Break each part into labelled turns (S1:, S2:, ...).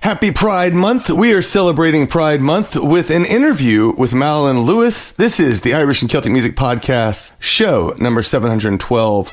S1: Happy Pride Month. We are celebrating Pride Month with an interview with Malin Lewis. This is the Irish and Celtic Music Podcast, show number 712.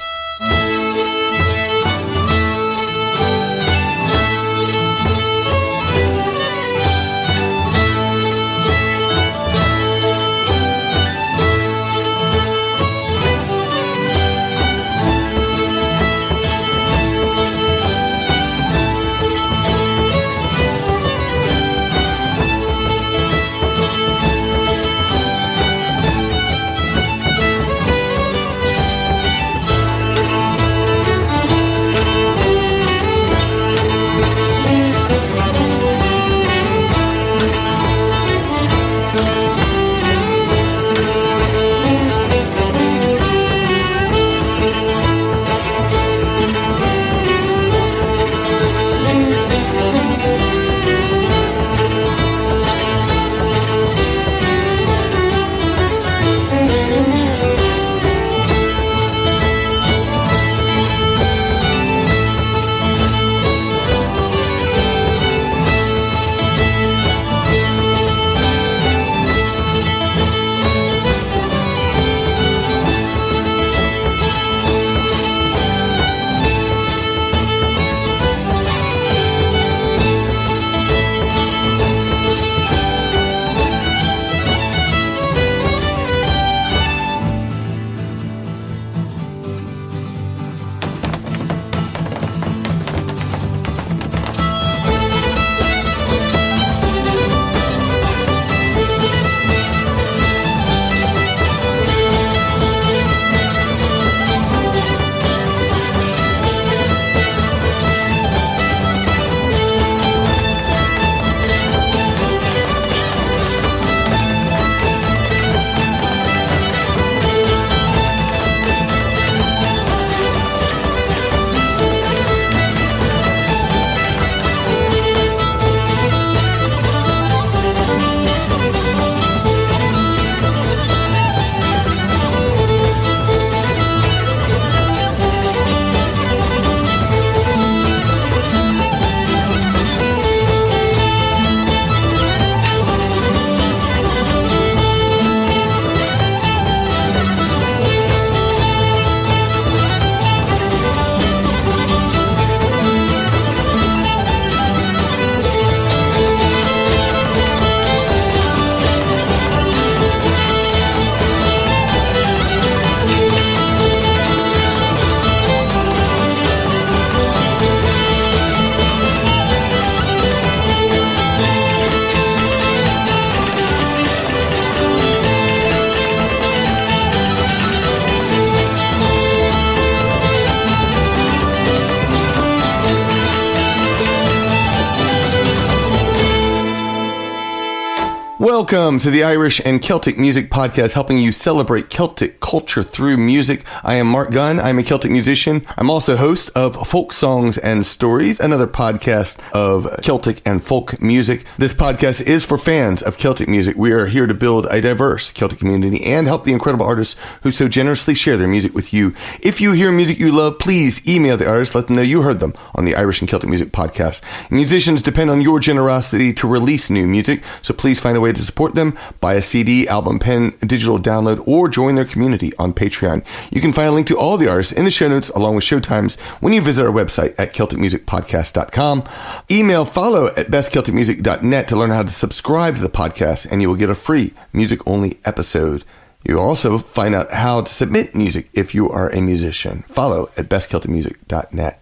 S1: Welcome to the Irish and Celtic Music Podcast, helping you celebrate Celtic culture through music. I am Mark Gunn. I'm a Celtic musician. I'm also host of Folk Songs and Stories, another podcast of Celtic and folk music. This podcast is for fans of Celtic music. We are here to build a diverse Celtic community and help the incredible artists who so generously share their music with you. If you hear music you love, please email the artists. Let them know you heard them on the Irish and Celtic Music Podcast. Musicians depend on your generosity to release new music, so please find a way to support them. Buy a CD, album, pen, digital download, or join their community on Patreon. You can find a link to all the artists in the show notes along with show times when you visit our website at CelticMusicPodcast.com. Email follow at bestcelticmusic.net to learn how to subscribe to the podcast, and you will get a free music-only episode. You'll also find out how to submit music if you are a musician. Follow at bestcelticmusic.net.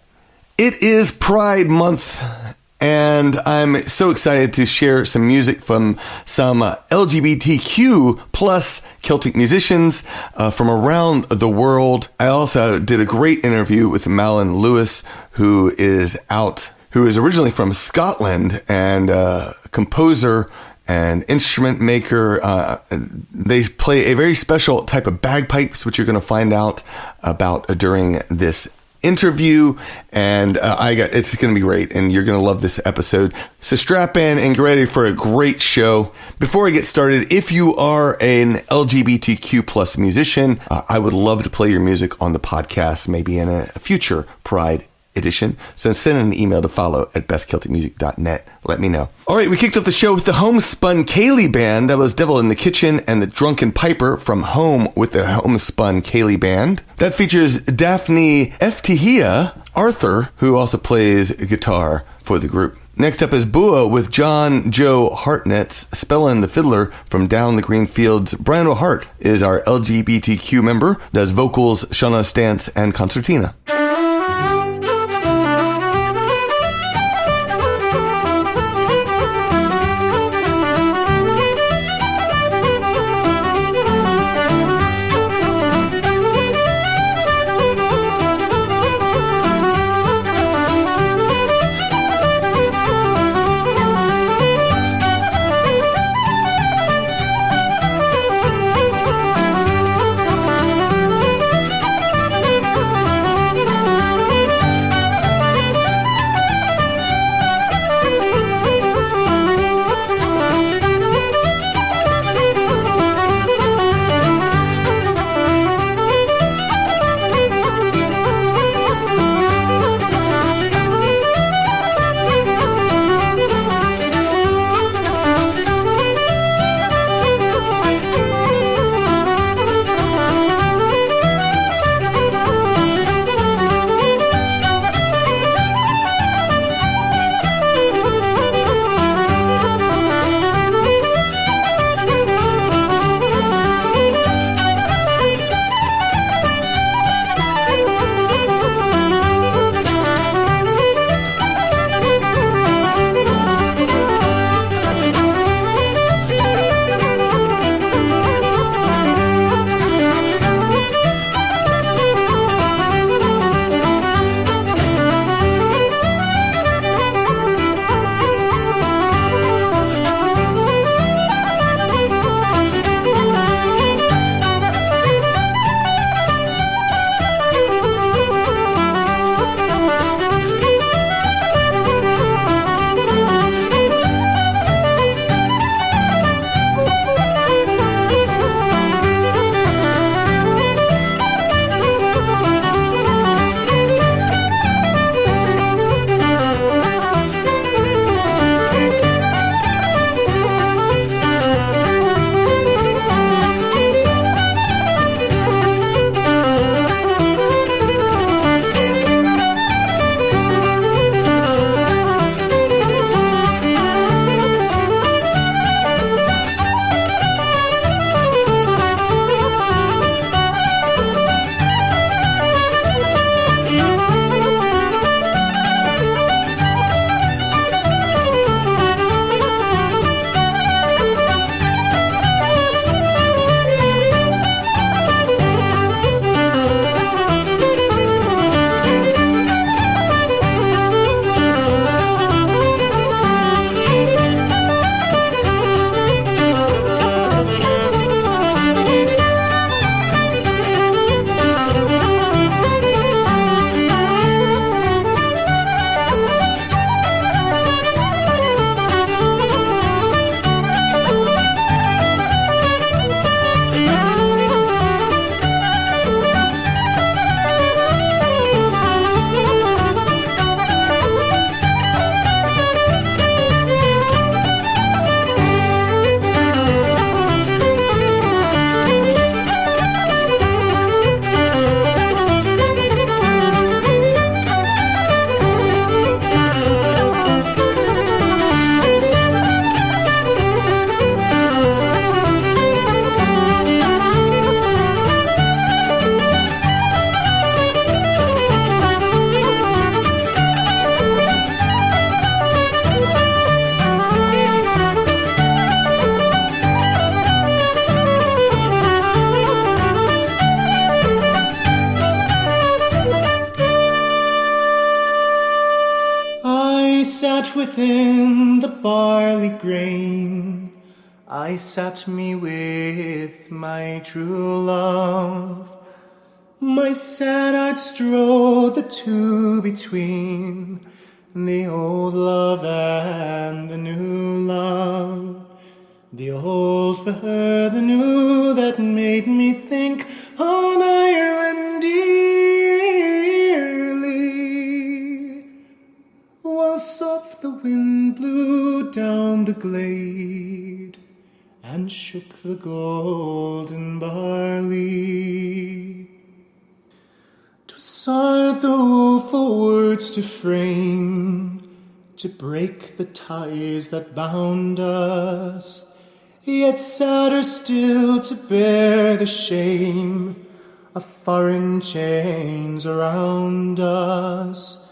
S1: It is Pride Month, and I'm so excited to share some music from some LGBTQ plus Celtic musicians from around the world. I also did a great interview with Malin Lewis, who is originally from Scotland and composer and instrument maker. They play a very special type of bagpipes, which you're going to find out about during this interview, and it's going to be great, and you're going to love this episode. So strap in and get ready for a great show. Before I get started, if you are an LGBTQ plus musician, I would love to play your music on the podcast, maybe in a future Pride edition. So send an email to follow@bestcelticmusic.net. Let me know. All right, we kicked off the show with the Homespun Ceilidh Band. That was Devil in the Kitchen and the Drunken Piper from Home with the Homespun Ceilidh Band. That features Daphne, Eftychia, Arthur, who also plays guitar for the group. Next up is Bua with John Joe Hartnett's Spellan the Fiddler from Down the Green Fields. Brian O'Hart is our LGBTQ member, does vocals, shanos dance, and concertina.
S2: sat within the barley grain, I sat me with my true love. My sad heart strode the two between, the old love and the new love. The old for her, the new that made me think on Ireland dearly. while soft the wind blew down the glade and shook the golden barley. 'Twas hard the woeful words to frame, to break the ties that bound us, yet sadder still to bear the shame of foreign chains around us.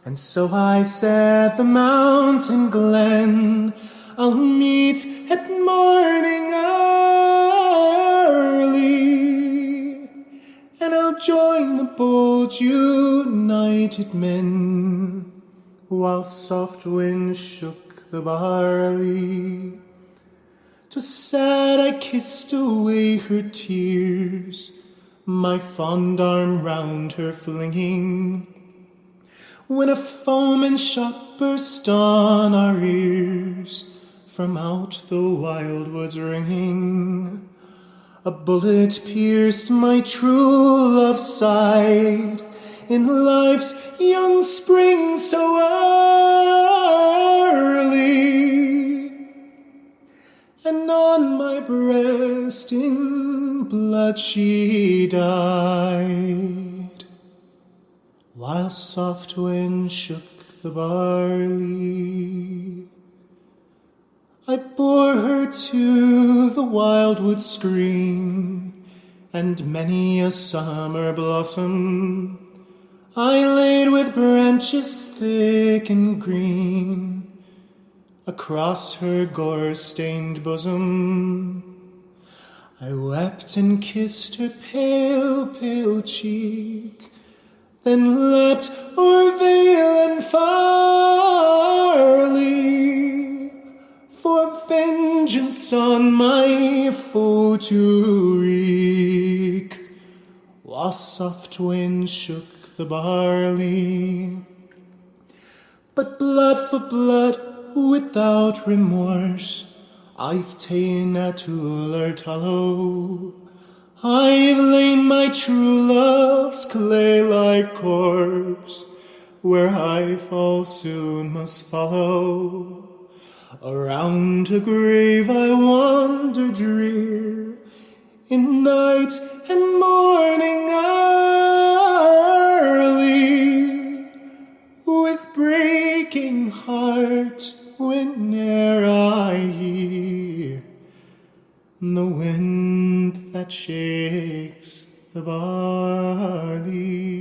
S2: And so I said, the mountain glen I'll meet at morning early, and I'll join the bold united men, while soft winds shook the barley. 'Twas sad I kissed away her tears, my fond arm round her flinging, when a foeman shot burst on our ears, from out the wildwoods ringing. A bullet pierced my true love's side, in life's young spring so early, and on my breast in blood she died, while soft wind shook the barley. I bore her to the wildwood screen, and many a summer blossom I laid with branches thick and green across her gore-stained bosom. I wept and kissed her pale, pale cheek, then leapt o'er vale and farley, for vengeance on my foe to wreak, while soft wind shook the barley. But blood for blood, without remorse, I've ta'en at Tir Tallow. I've lain my true love's clay-like corpse, where I fall soon must follow. Around a grave I wander drear, in night and morning early, with breaking heart whene'er I hear the wind that shakes the barley.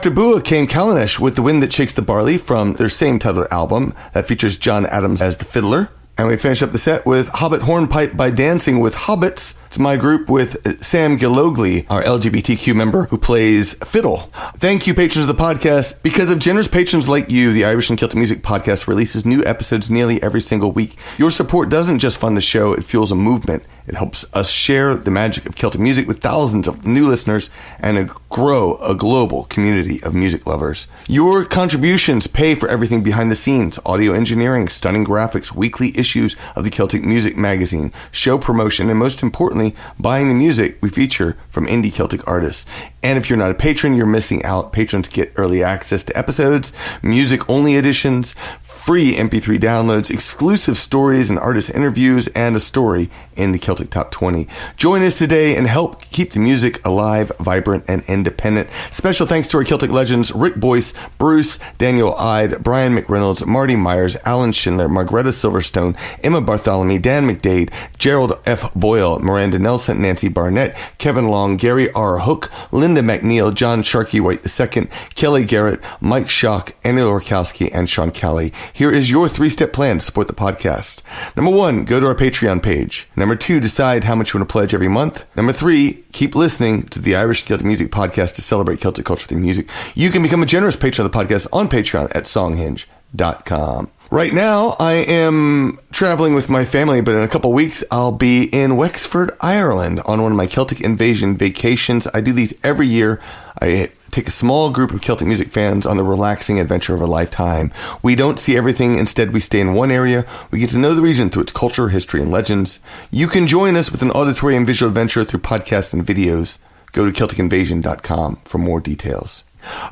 S1: after Bua came Callanish with The Wind That Shakes the Barley from their same titled album that features John Adams as the fiddler. And we finish up the set with Hobbit Hornpipe by Dancing with Hobbits. It's my group with Sam Gillogly, our LGBTQ member who plays fiddle. Thank you, patrons of the podcast. Because of generous patrons like you, the Irish and Celtic Music Podcast releases new episodes nearly every single week. Your support doesn't just fund the show, it fuels a movement. It helps us share the magic of Celtic music with thousands of new listeners and grow a global community of music lovers. Your contributions pay for everything behind the scenes: audio engineering, stunning graphics, weekly issues of the Celtic Music magazine, show promotion, and most importantly, buying the music we feature from indie Celtic artists. And if you're not a patron, you're missing out. Patrons get early access to episodes, music-only editions, free MP3 downloads, exclusive stories and artist interviews, and a story in the Celtic Top 20. Join us today and help keep the music alive, vibrant, and independent. Special thanks to our Celtic legends, Rick Boyce, Bruce, Daniel Ide, Brian McReynolds, Marty Myers, Alan Schindler, Margareta Silverstone, Emma Bartholomew, Dan McDade, Gerald F. Boyle, Miranda Nelson, Nancy Barnett, Kevin Long, Gary R. Hook, Linda McNeil, John Sharkey White II, Kelly Garrett, Mike Schock, Annie Lorkowski, and Sean Kelly. Here is your 3-step plan to support the podcast. Number 1, go to our Patreon page. Number 2, decide how much you want to pledge every month. Number 3, keep listening to the Irish Celtic Music Podcast to celebrate Celtic culture through music. You can become a generous patron of the podcast on Patreon at songhinge.com. Right now, I am traveling with my family, but in a couple weeks, I'll be in Wexford, Ireland on one of my Celtic Invasion vacations. I do these every year. I take a small group of Celtic music fans on the relaxing adventure of a lifetime. We don't see everything. Instead, we stay in one area. We get to know the region through its culture, history, and legends. You can join us with an auditory and visual adventure through podcasts and videos. Go to CelticInvasion.com for more details.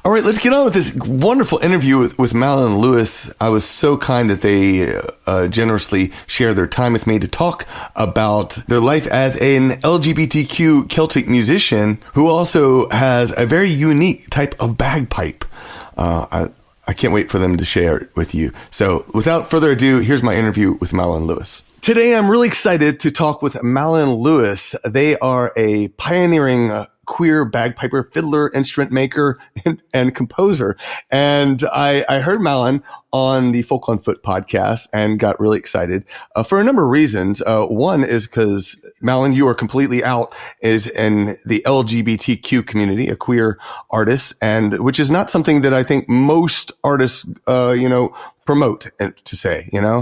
S1: All right, let's get on with this wonderful interview with Malin Lewis. I was so kind that they generously shared their time with me to talk about their life as an LGBTQ Celtic musician who also has a very unique type of bagpipe. I can't wait for them to share it with you. So without further ado, here's my interview with Malin Lewis. Today, I'm really excited to talk with Malin Lewis. They are a pioneering queer bagpiper, fiddler, instrument maker, and composer. And I heard Malin on the Folk on Foot podcast and got really excited for a number of reasons. One is because, Malin, you are completely out is in the LGBTQ community, a queer artist, and which is not something that I think most artists, promote to say, why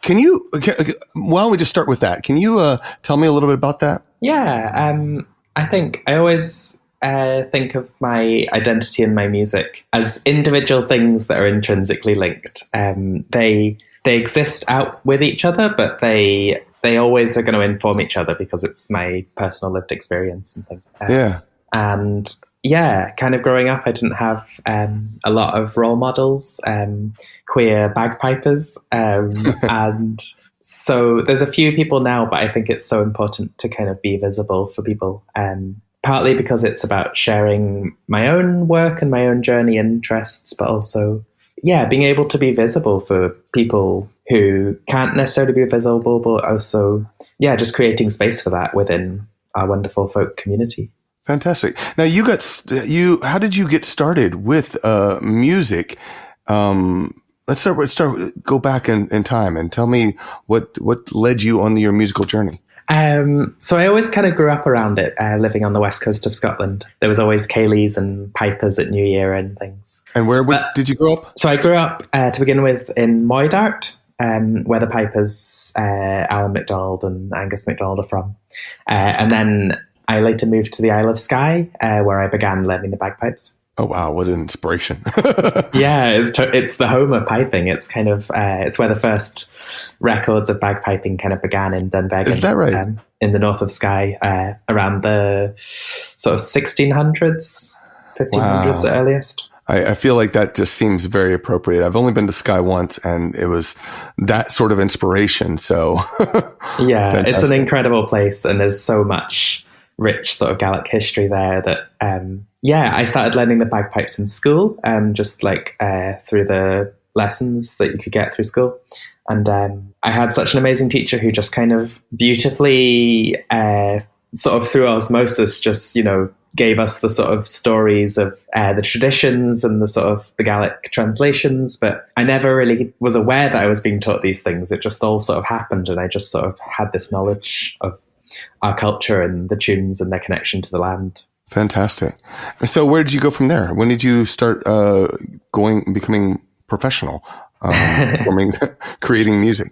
S1: don't we just start with that? Can you tell me a little bit about that?
S3: Yeah, I think I always think of my identity and my music as individual things that are intrinsically linked. They exist out with each other, but they always are going to inform each other because it's my personal lived experience and things. And yeah, kind of growing up, I didn't have a lot of role models, queer bagpipers, and so there's a few people now, but I think it's so important to kind of be visible for people, partly because it's about sharing my own work and my own journey and interests, but also, being able to be visible for people who can't necessarily be visible, but also, just creating space for that within our wonderful folk community.
S1: Fantastic. Now, how did you get started with music? Let's go back in time and tell me what led you on your musical journey.
S3: So I always kind of grew up around it, living on the west coast of Scotland. There was always ceilidhs and pipers at New Year and things. And where
S1: did you grow up?
S3: So I grew up, to begin with, in Baile Ard, where the pipers, Alan MacDonald and Angus MacDonald are from. And then I later moved to the Isle of Skye, where I began learning the bagpipes.
S1: Oh, wow. What an inspiration.
S3: Yeah, it's the home of piping. It's kind of, it's where the first records of bagpiping kind of began in Dunvegan.
S1: Is that right?
S3: In the north of Skye, around the sort of 1600s, 1500s at earliest.
S1: I feel like that just seems very appropriate. I've only been to Skye once, and it was that sort of inspiration. So
S3: yeah,
S1: fantastic.
S3: It's an incredible place, and there's so much rich sort of Gaelic history there that, I started learning the bagpipes in school, just like through the lessons that you could get through school. And I had such an amazing teacher who just kind of beautifully, sort of through osmosis, just, gave us the sort of stories of the traditions and the sort of the Gaelic translations, but I never really was aware that I was being taught these things. It just all sort of happened, and I just sort of had this knowledge of our culture and the tunes and their connection to the land.
S1: Fantastic. So where did you go from there? When did you start becoming professional, creating music?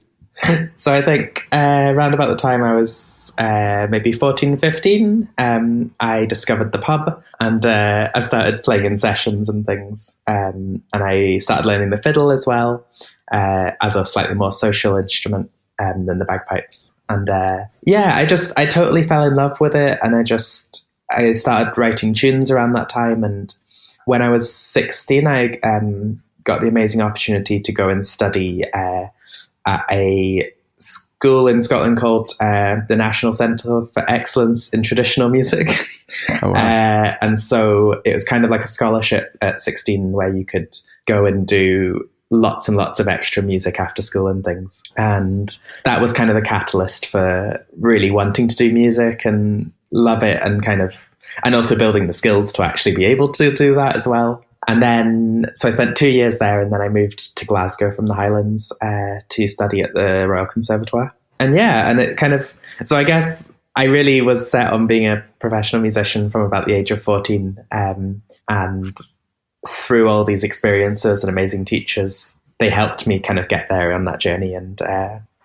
S3: So I think around about the time I was maybe 14, 15, I discovered the pub, and I started playing in sessions and things. And I started learning the fiddle as well, as a slightly more social instrument than the bagpipes. And I totally fell in love with it, and I started writing tunes around that time. And when I was 16, I got the amazing opportunity to go and study at a school in Scotland called the National Centre for Excellence in Traditional Music. Oh, wow. And so it was kind of like a scholarship at 16 where you could go and do lots and lots of extra music after school and things. And that was kind of the catalyst for really wanting to do music and love it, and also building the skills to actually be able to do that as well. And then, so I spent 2 years there, and then I moved to Glasgow from the Highlands to study at the Royal Conservatoire. And so I guess I really was set on being a professional musician from about the age of 14. And through all these experiences and amazing teachers, they helped me kind of get there on that journey. And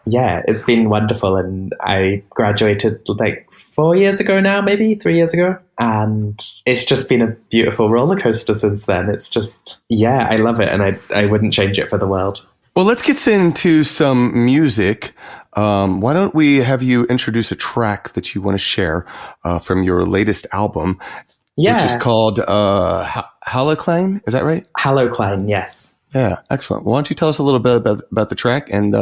S3: it's been wonderful. And I graduated like 4 years ago now, maybe 3 years ago. And it's just been a beautiful roller coaster since then. It's just, I love it. And I wouldn't change it for the world.
S1: Well, let's get into some music. Why don't we have you introduce a track that you want to share from your latest album, which is called Hallowcline. Is that right?
S3: Hallowcline, yes.
S1: Yeah, excellent. Why don't you tell us a little bit about the track, and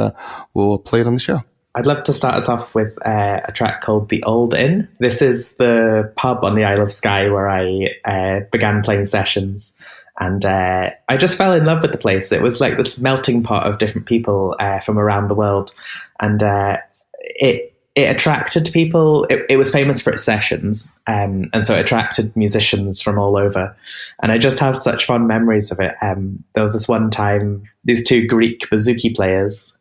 S1: we'll play it on the show.
S3: I'd love to start us off with a track called The Old Inn. This is the pub on the Isle of Skye where I began playing sessions. And I just fell in love with the place. It was like this melting pot of different people from around the world. And it attracted people. It was famous for its sessions. And so it attracted musicians from all over. And I just have such fond memories of it. There was this one time, these two Greek bouzouki players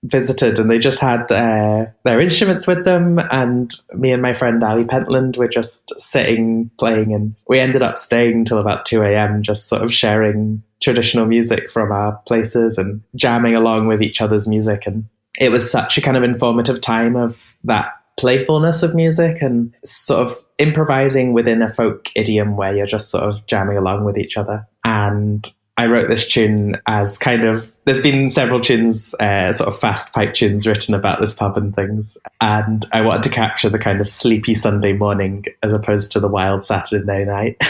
S3: visited, and they just had their instruments with them, and me and my friend Ali Pentland were just sitting playing, and we ended up staying till about 2 a.m. just sort of sharing traditional music from our places and jamming along with each other's music. And it was such a kind of informative time of that playfulness of music and sort of improvising within a folk idiom where you're just sort of jamming along with each other. And I wrote this tune as kind of, there's been several tunes, sort of fast pipe tunes written about this pub and things. And I wanted to capture the kind of sleepy Sunday morning as opposed to the wild Saturday night.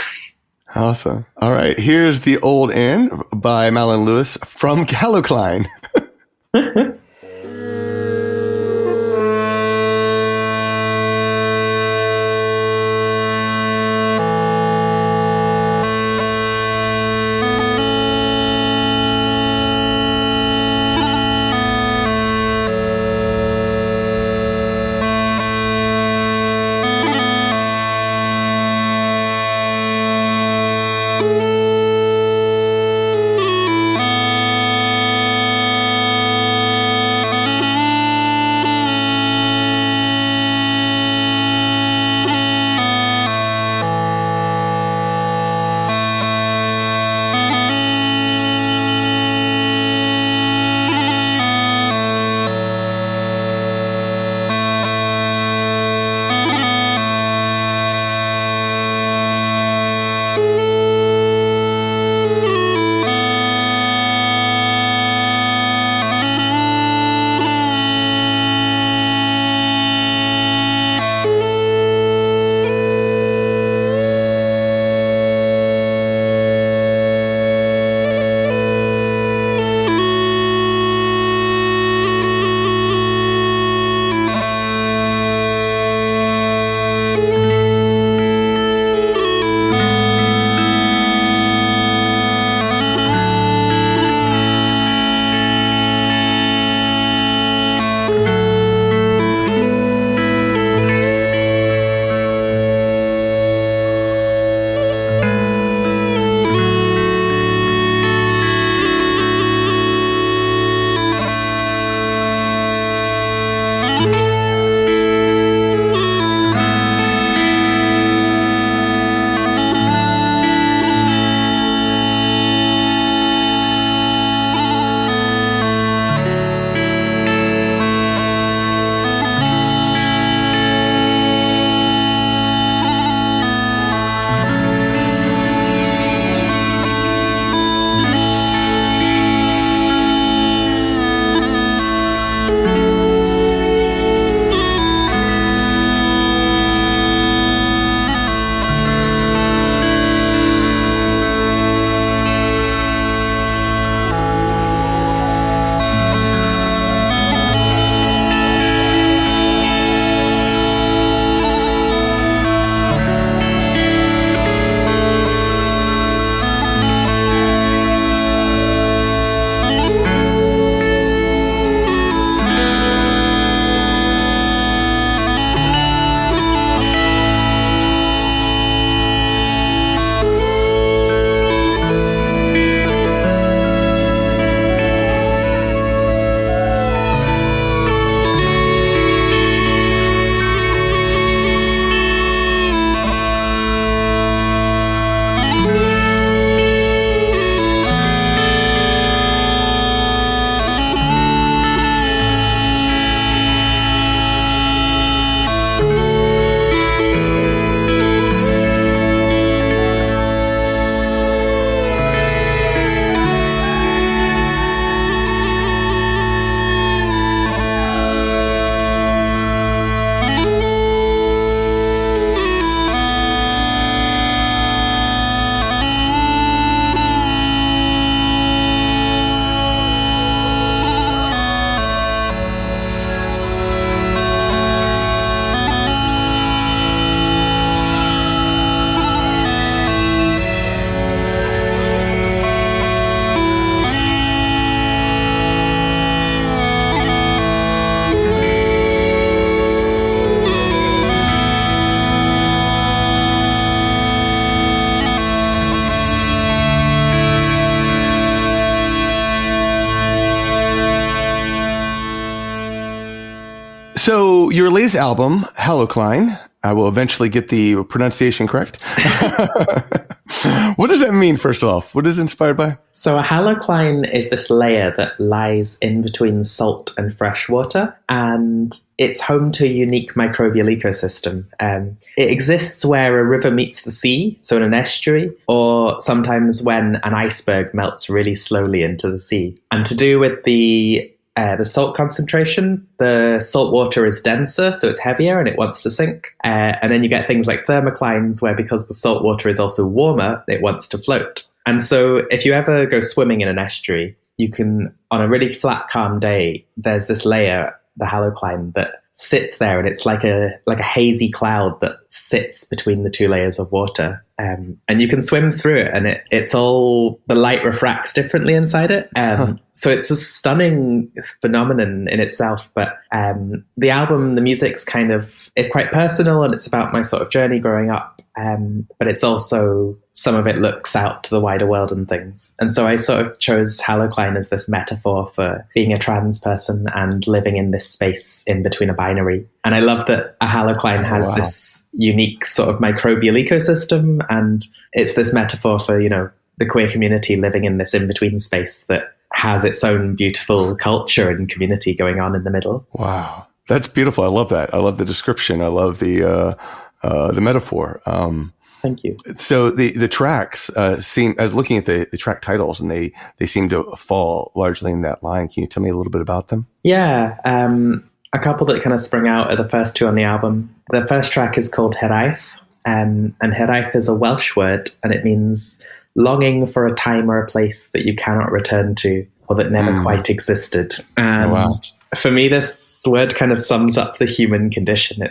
S1: Awesome. All right. Here's The Old Inn by Malin Lewis from Hallowcline. So your latest album, hAirt, I will eventually get the pronunciation correct. What does that mean, first off? What is it inspired by?
S3: So a hAirt is this layer that lies in between salt and fresh water, and it's home to a unique microbial ecosystem. It exists where a river meets the sea, so in an estuary, or sometimes when an iceberg melts really slowly into the sea. And to do with the salt concentration, the salt water is denser, so it's heavier and it wants to sink. And then you get things like thermoclines, where because the salt water is also warmer, it wants to float. And so if you ever go swimming in an estuary, you can, on a really flat, calm day, there's this layer, the hAirt, that sits there, and it's like a hazy cloud that sits between the two layers of water. And you can swim through it, and it's all, the light refracts differently inside it. So it's a stunning phenomenon in itself. But the album, the music's it's quite personal, and it's about my sort of journey growing up. But it's also, some of it looks out to the wider world and things. And so I sort of chose hAirt as this metaphor for being a trans person and living in this space in between a binary. And I love that a hAirt has this unique sort of microbial ecosystem, and it's this metaphor for, the queer community living in this in-between space that has its own beautiful culture and community going on in the middle.
S1: Wow. That's beautiful. I love that. I love the description. I love the metaphor.
S3: Thank you.
S1: So the tracks seem, I was looking at the track titles, and they seem to fall largely in that line. Can you tell me a little bit about them?
S3: Yeah. A couple that kind of sprung out are the first two on the album. The first track is called Hiraeth, and Hiraeth is a Welsh word, and it means longing for a time or a place that you cannot return to, or that never quite existed. And for me, this word kind of sums up the human condition.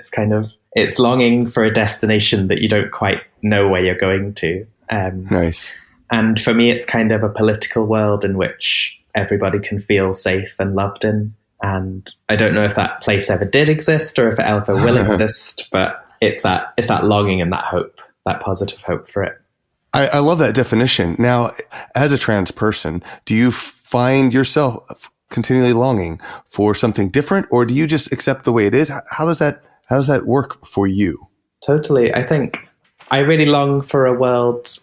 S3: It's longing for a destination that you don't quite know where you're going to.
S1: Nice. And
S3: for me, it's kind of a political world in which everybody can feel safe and loved in. And I don't know if that place ever did exist or if it ever will exist, but it's that longing and that hope, that positive hope for it.
S1: I love that definition. Now, as a trans person, do you find yourself continually longing for something different, or do you just accept the way it is? How does that work for you?
S3: Totally. I think I really long for a world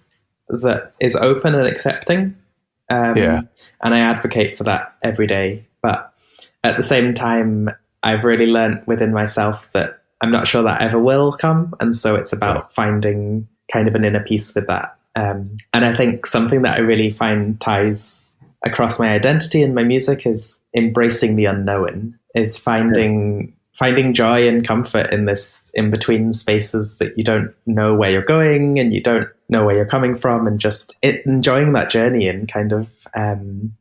S3: that is open and accepting. And I advocate for that every day. But at the same time, I've really learnt within myself that I'm not sure that ever will come. And so it's about finding kind of an inner peace with that. And I think something that I really find ties across my identity and my music is embracing the unknown, is finding joy and comfort in this in-between spaces that you don't know where you're going and you don't know where you're coming from, and just enjoying that journey and kind of,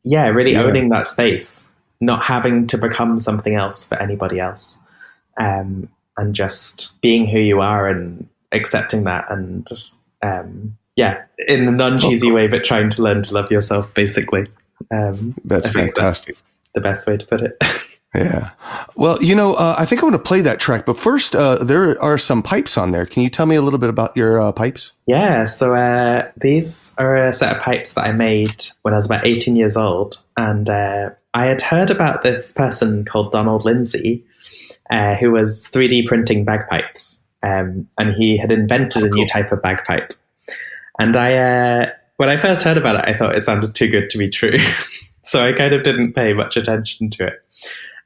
S3: really owning that space, not having to become something else for anybody else, and just being who you are and accepting that, and just, in a non-cheesy way, but trying to learn to love yourself, basically.
S1: That's fantastic.
S3: That's the best way to put it.
S1: Yeah. Well, I think I want to play that track, but first, there are some pipes on there. Can you tell me a little bit about your pipes?
S3: Yeah. So these are a set of pipes that I made when I was about 18 years old. And I had heard about this person called Donald Lindsay, who was 3D printing bagpipes. And he had invented a new type of bagpipe. And when I first heard about it, I thought it sounded too good to be true. So I kind of didn't pay much attention to it.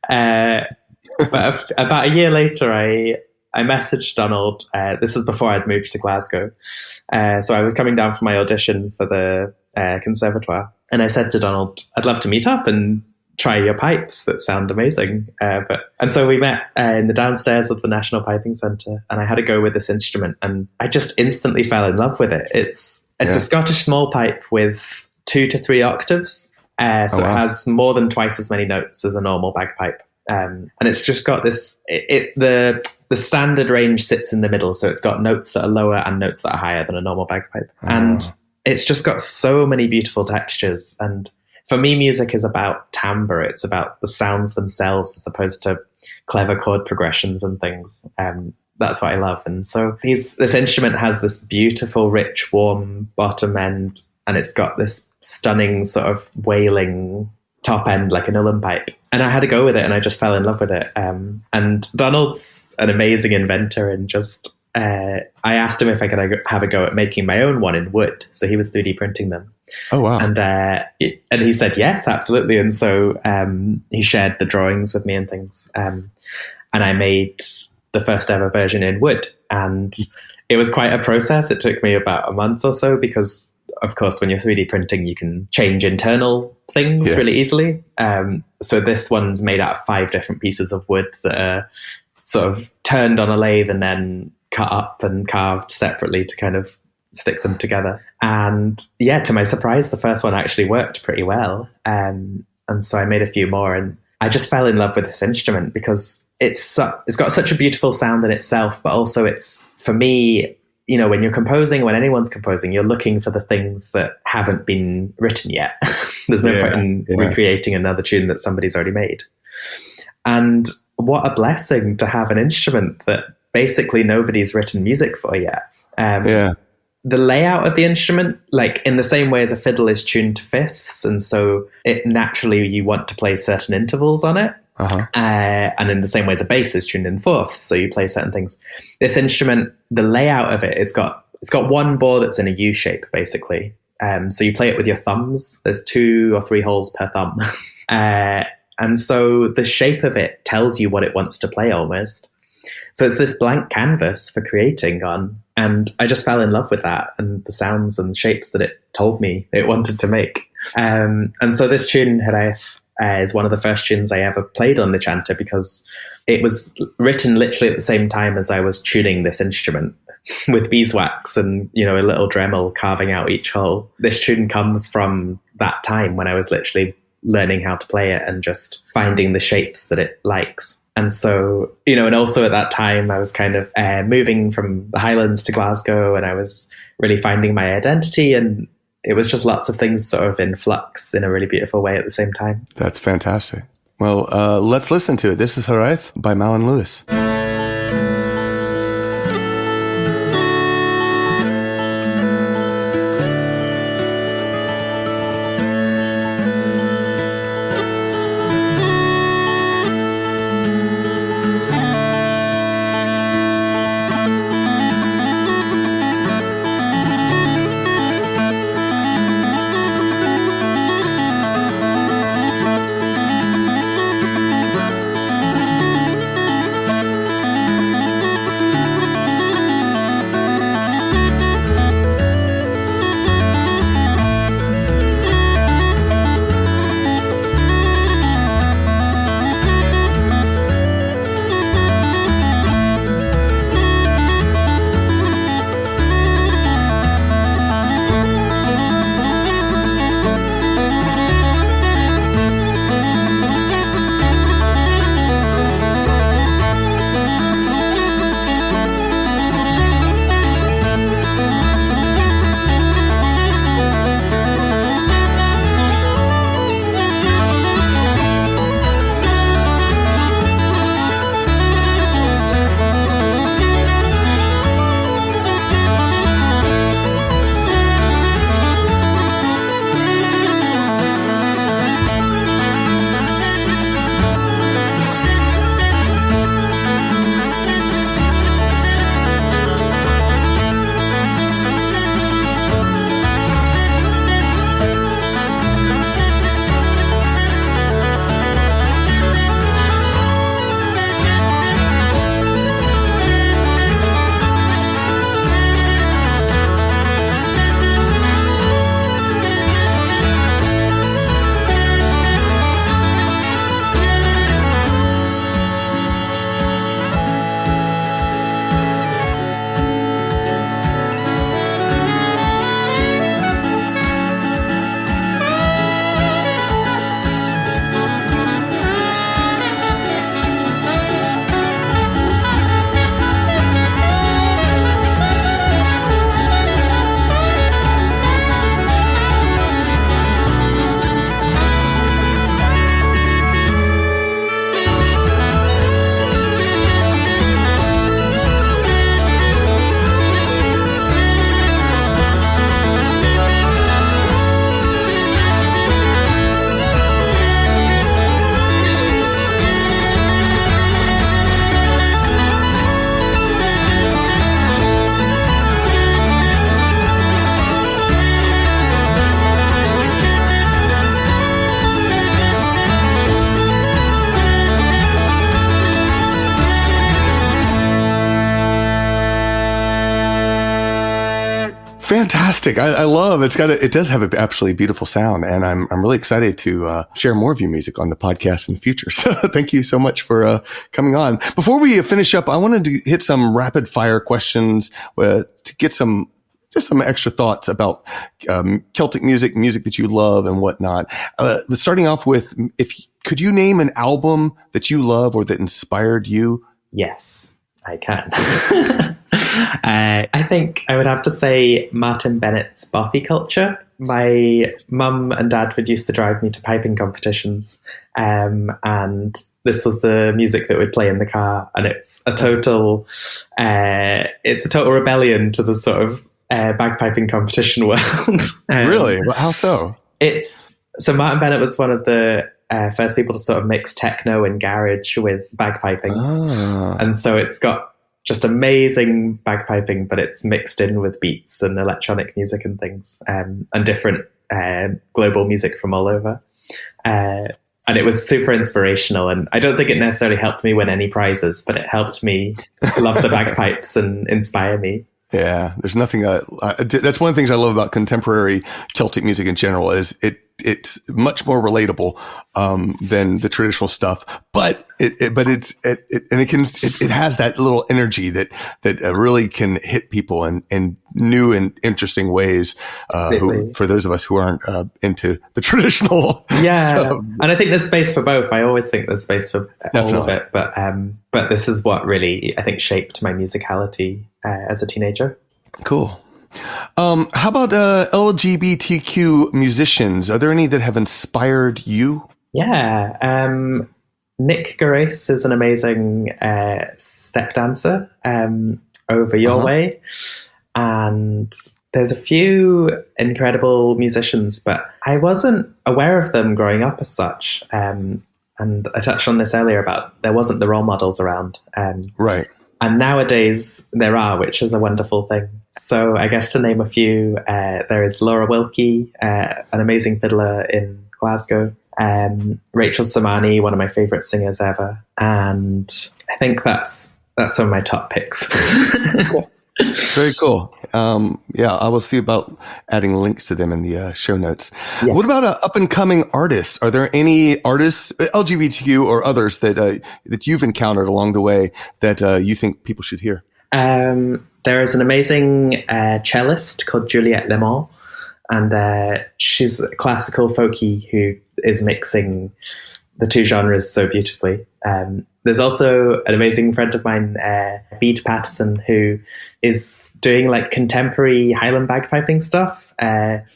S3: But about a year later, I messaged Donald. This is before I'd moved to Glasgow. So I was coming down for my audition for the conservatoire. And I said to Donald, I'd love to meet up and try your pipes that sound amazing. And so we met in the downstairs of the National Piping Centre, and I had a go with this instrument, and I just instantly fell in love with it. It's a Scottish small pipe with 2 to 3 octaves. It has more than twice as many notes as a normal bagpipe. And it's just got this, the standard range sits in the middle. So it's got notes that are lower and notes that are higher than a normal bagpipe. And it's just got so many beautiful textures. And for me, music is about timbre. It's about the sounds themselves as opposed to clever chord progressions and things. That's what I love. And so this instrument has this beautiful, rich, warm bottom end, and it's got this stunning sort of wailing top end, like an uilleann pipe. And I had to go with it, and I just fell in love with it. And Donald's an amazing inventor, and just I asked him if I could have a go at making my own one in wood. So he was 3D printing them.
S1: Oh, wow.
S3: And he said, yes, absolutely. And so he shared the drawings with me and things. And I made the first ever version in wood. And it was quite a process. It took me about a month or so because, of course, when you're 3D printing, you can change internal things really easily. So this one's made out of 5 different pieces of wood that are sort of turned on a lathe and then cut up and carved separately to kind of stick them together. And yeah, to my surprise, the first one actually worked pretty well. And so I made a few more, and I just fell in love with this instrument because it's got such a beautiful sound in itself, but also it's, for me, you know, when you're composing, when anyone's composing, you're looking for the things that haven't been written yet. There's no point in recreating another tune that somebody's already made. And what a blessing to have an instrument that basically nobody's written music for yet. The layout of the instrument, like in the same way as a fiddle is tuned to fifths, and so it naturally you want to play certain intervals on it. And in the same way as a bass is tuned in fourths, so you play certain things. This instrument, the layout of it, it's got one bore that's in a U shape, basically. So you play it with your thumbs. There's 2 or 3 holes per thumb. And so the shape of it tells you what it wants to play almost. So it's this blank canvas for creating on. And I just fell in love with that and the sounds and shapes that it told me it wanted to make. And so this tune, Hiraeth, is one of the first tunes I ever played on the chanter because it was written literally at the same time as I was tuning this instrument with beeswax and, you know, a little Dremel carving out each hole. This tune comes from that time when I was literally learning how to play it and just finding the shapes that it likes. And so, you know, and also at that time I was kind of moving from the Highlands to Glasgow, and I was really finding my identity, and it was just lots of things sort of in flux in a really beautiful way at the same time.
S1: That's fantastic. Well, let's listen to it. This is Hiraeth by Malin Lewis. Fantastic. I love it. It does have an absolutely beautiful sound, and I'm really excited to share more of your music on the podcast in the future. So thank you so much for coming on. Before we finish up, I wanted to hit some rapid fire questions to get some extra thoughts about Celtic music that you love and whatnot. Starting off with, could you name an album that you love or that inspired you?
S3: Yes, I can. I think I would have to say Martin Bennett's Bothy Culture. My mum and dad would used to drive me to piping competitions, and this was the music that would play in the car, and it's a total rebellion to the sort of bagpiping competition world.
S1: Really? Well, how so?
S3: So Martin Bennett was one of the first people to sort of mix techno and garage with bagpiping. And so it's got just amazing bagpiping, but it's mixed in with beats and electronic music and things, and different global music from all over. And it was super inspirational. And I don't think it necessarily helped me win any prizes, but it helped me love the bagpipes and inspire me.
S1: Yeah, there's nothing. That's one of the things I love about contemporary Celtic music in general is it's much more relatable than the traditional stuff, but it has that little energy that really can hit people in new and interesting ways. For those of us who aren't into the traditional, stuff.
S3: And I think there's space for both. I always think there's space for all of it, but this is what really I think shaped my musicality as a teenager.
S1: Cool. How about LGBTQ musicians? Are there any that have inspired you?
S3: Yeah. Nick Gerace is an amazing step dancer over your way. And there's a few incredible musicians, but I wasn't aware of them growing up as such. And I touched on this earlier about there wasn't the role models around.
S1: Right.
S3: And nowadays there are, which is a wonderful thing. So I guess to name a few, there is Laura Wilkie, an amazing fiddler in Glasgow, Rachel Samani, one of my favourite singers ever. And I think that's some of my top picks.
S1: Cool. Very cool. I will see about adding links to them in the show notes. Yes. What about up and coming artists? Are there any artists, LGBTQ or others, that you've encountered along the way that you think people should hear?
S3: There is an amazing cellist called Juliette Lemont, and she's a classical folky who is mixing the two genres so beautifully. There's also an amazing friend of mine, Bede Patterson, who is doing like contemporary Highland bagpiping stuff,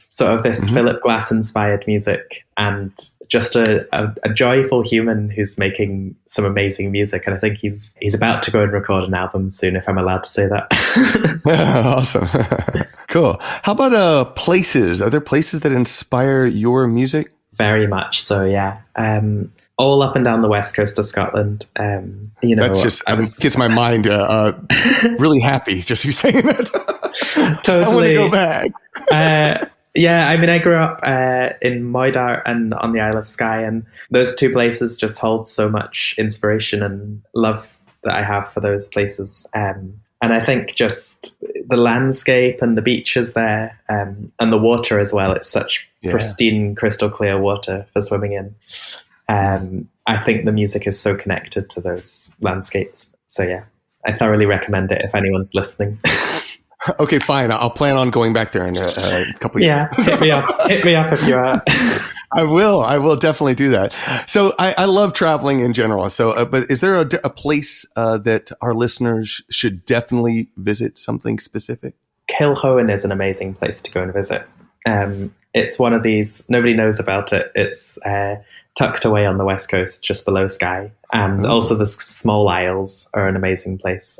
S3: sort of this Philip Glass inspired music, and just a joyful human who's making some amazing music. And I think he's about to go and record an album soon, if I'm allowed to say that.
S1: Awesome. Cool. How about places? Are there places that inspire your music?
S3: Very much so, yeah. All up and down the west coast of Scotland.
S1: That just gets my mind really happy, just you saying that.
S3: Totally.
S1: I want to go back.
S3: Yeah, I mean, I grew up in Moidart and on the Isle of Skye, and those two places just hold so much inspiration and love that I have for those places. And I think just the landscape and the beaches there, and the water as well. It's such pristine, crystal clear water for swimming in. I think the music is so connected to those landscapes. So yeah, I thoroughly recommend it if anyone's listening.
S1: Okay, fine. I'll plan on going back there in a couple of years.
S3: Yeah, hit me up if you are.
S1: I will definitely do that. So I love traveling in general. So, but is there a place that our listeners should definitely visit, something specific?
S3: Kilhoen is an amazing place to go and visit. It's one of these, nobody knows about it. It's tucked away on the west coast, just below Skye. And also the Small Isles are an amazing place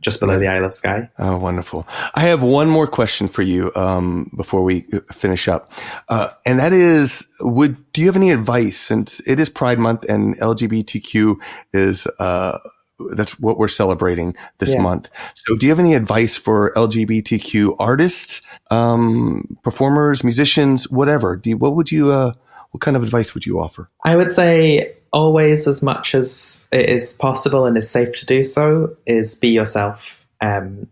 S3: just below the Isle of Skye. Oh,
S1: wonderful. I have one more question for you before we finish up. And that is, do you have any advice, since it is Pride Month and LGBTQ is that's what we're celebrating this month. So do you have any advice for LGBTQ artists, performers, musicians, whatever? What kind of advice would you offer?
S3: I would say always, as much as it is possible and is safe to do so, is be yourself, and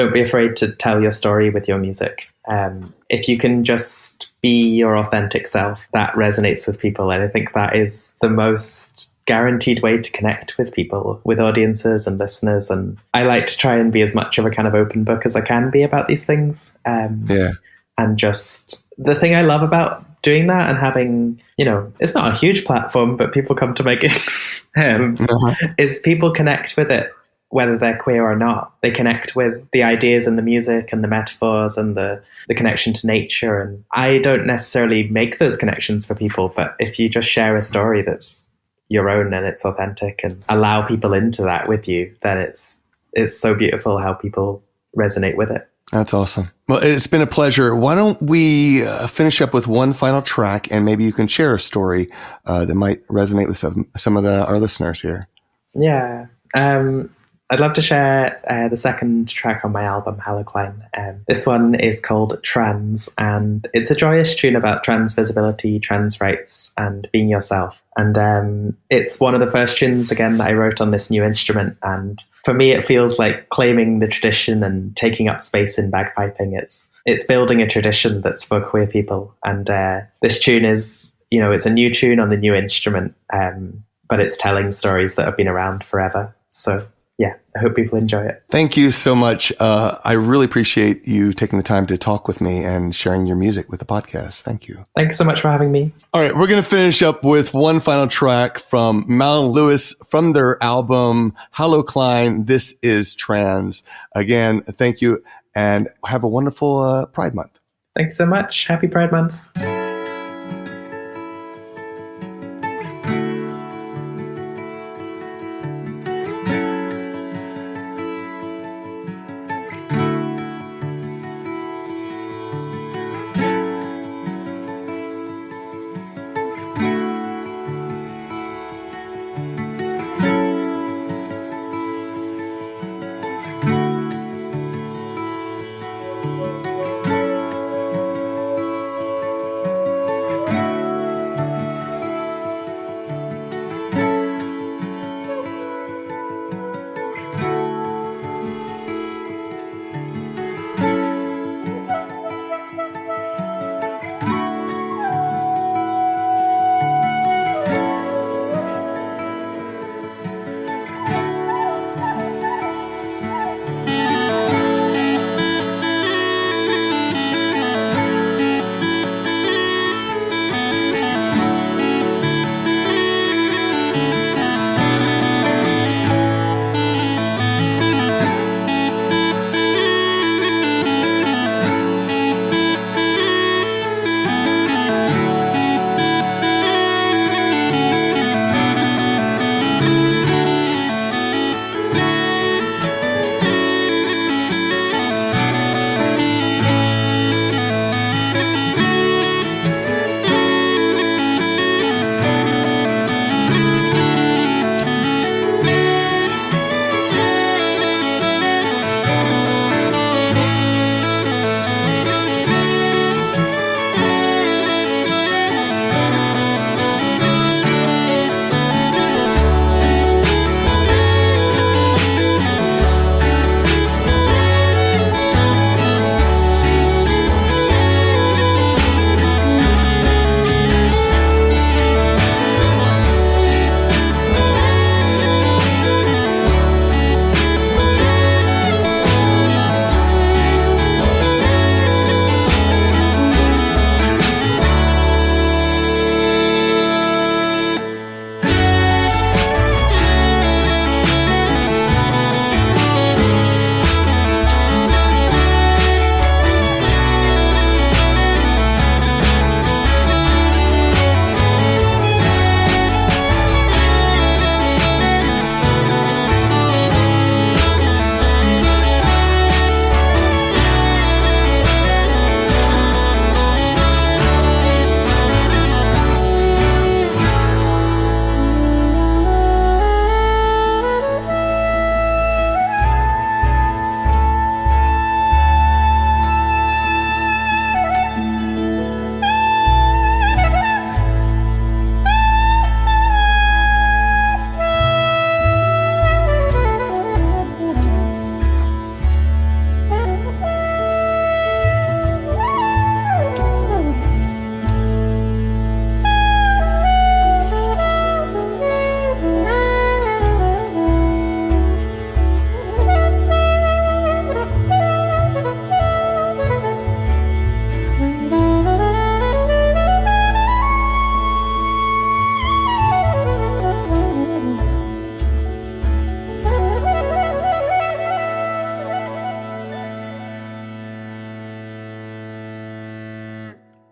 S3: don't be afraid to tell your story with your music. If you can just be your authentic self, that resonates with people. And I think that is the most guaranteed way to connect with people, with audiences and listeners. And I like to try and be as much of a kind of open book as I can be about these things. And just the thing I love about doing that and having, it's not a huge platform, but people come to my gigs, is people connect with it, whether they're queer or not. They connect with the ideas and the music and the metaphors and the connection to nature. And I don't necessarily make those connections for people, but if you just share a story that's your own and it's authentic and allow people into that with you, then it's so beautiful how people resonate with it.
S1: That's awesome. Well, it's been a pleasure. Why don't we finish up with one final track, and maybe you can share a story that might resonate with some of our listeners here.
S3: Yeah. I'd love to share the second track on my album, Hallowcline. This one is called Trans, and it's a joyous tune about trans visibility, trans rights, and being yourself. And it's one of the first tunes, again, that I wrote on this new instrument. And for me, it feels like claiming the tradition and taking up space in bagpiping. It's building a tradition that's for queer people. And this tune is, it's a new tune on the new instrument, but it's telling stories that have been around forever. So yeah, I hope people enjoy it.
S1: Thank you so much. I really appreciate you taking the time to talk with me and sharing your music with the podcast. Thank you.
S3: Thanks so much for having me.
S1: All right, we're going to finish up with one final track from Malin Lewis from their album Hallowcline. This is Trans. Again, thank you and have a wonderful Pride Month.
S3: Thanks so much. Happy Pride Month.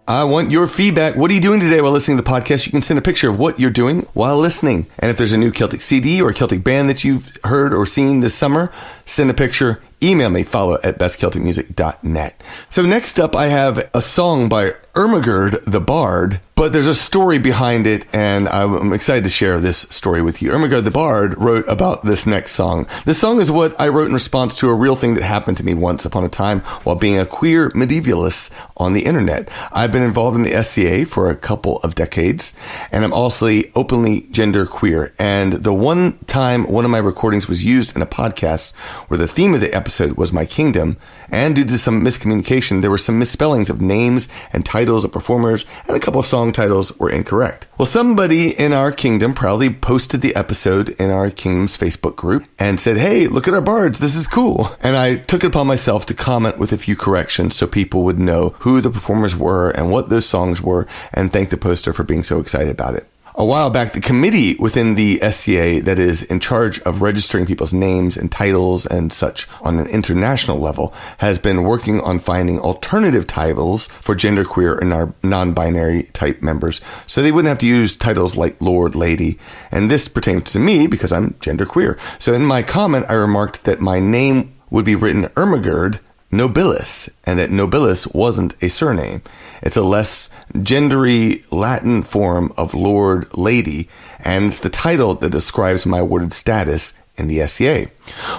S1: I want your feedback. What are you doing today while listening to the podcast? You can send a picture of what you're doing while listening. And if there's a new Celtic CD or a Celtic band that you've heard or seen this summer, send a picture. Email me, follow@bestcelticmusic.net. So next up, I have a song by Ermagerd the Bard, but there's a story behind it, and I'm excited to share this story with you. Ermagerd the Bard wrote about this next song. This song is what I wrote in response to a real thing that happened to me once upon a time while being a queer medievalist on the internet. I've been involved in the SCA for a couple of decades, and I'm also openly gender queer. And the one time one of my recordings was used in a podcast where the theme of the episode was my kingdom, and due to some miscommunication, there were some misspellings of names and titles of performers, and a couple of song titles were incorrect. Well, somebody in our kingdom proudly posted the episode in our kingdom's Facebook group and said, "Hey, look at our bards, this is cool." And I took it upon myself to comment with a few corrections so people would know who the performers were and what those songs were, and thank the poster for being so excited about it. A while back, the committee within the SCA that is in charge of registering people's names and titles and such on an international level has been working on finding alternative titles for genderqueer and our non-binary type members, so they wouldn't have to use titles like Lord, Lady. And this pertains to me because I'm genderqueer. So in my comment, I remarked that my name would be written Ermagerd Nobilis, and that Nobilis wasn't a surname. It's a less gendery Latin form of Lord, Lady, and it's the title that describes my awarded status in the SCA.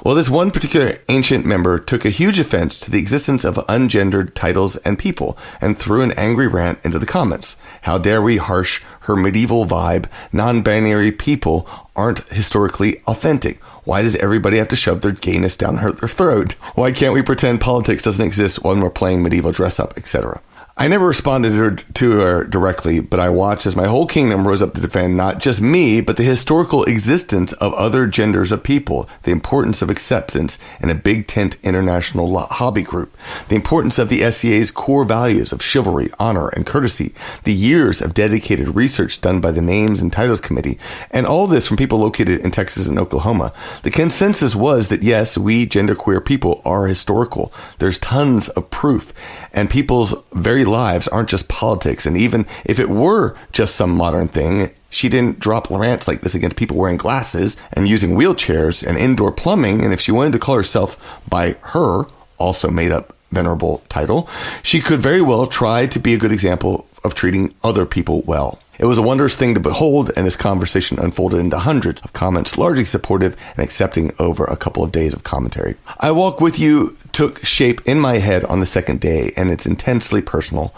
S1: Well, this one particular ancient member took a huge offense to the existence of ungendered titles and people and threw an angry rant into the comments. How dare we harsh her medieval vibe? Non-binary people aren't historically authentic. Why does everybody have to shove their gayness down their throat? Why can't we pretend politics doesn't exist when we're playing medieval dress-up, etc.? I never responded to her directly, but I watched as my whole kingdom rose up to defend not just me, but the historical existence of other genders of people, the importance of acceptance in a big tent international hobby group, the importance of the SCA's core values of chivalry, honor, and courtesy, the years of dedicated research done by the Names and Titles Committee, and all this from people located in Texas and Oklahoma. The consensus was that yes, we genderqueer people are historical. There's tons of proof, and people's very lives aren't just politics. And even if it were just some modern thing, she didn't drop rants like this against people wearing glasses and using wheelchairs and indoor plumbing. And if she wanted to call herself by her also made up venerable title, she could very well try to be a good example of treating other people well. It was a wondrous thing to behold, and this conversation unfolded into hundreds of comments, largely supportive and accepting over a couple of days of commentary. I Walk With You took shape in my head on the second day, and it's intensely personal.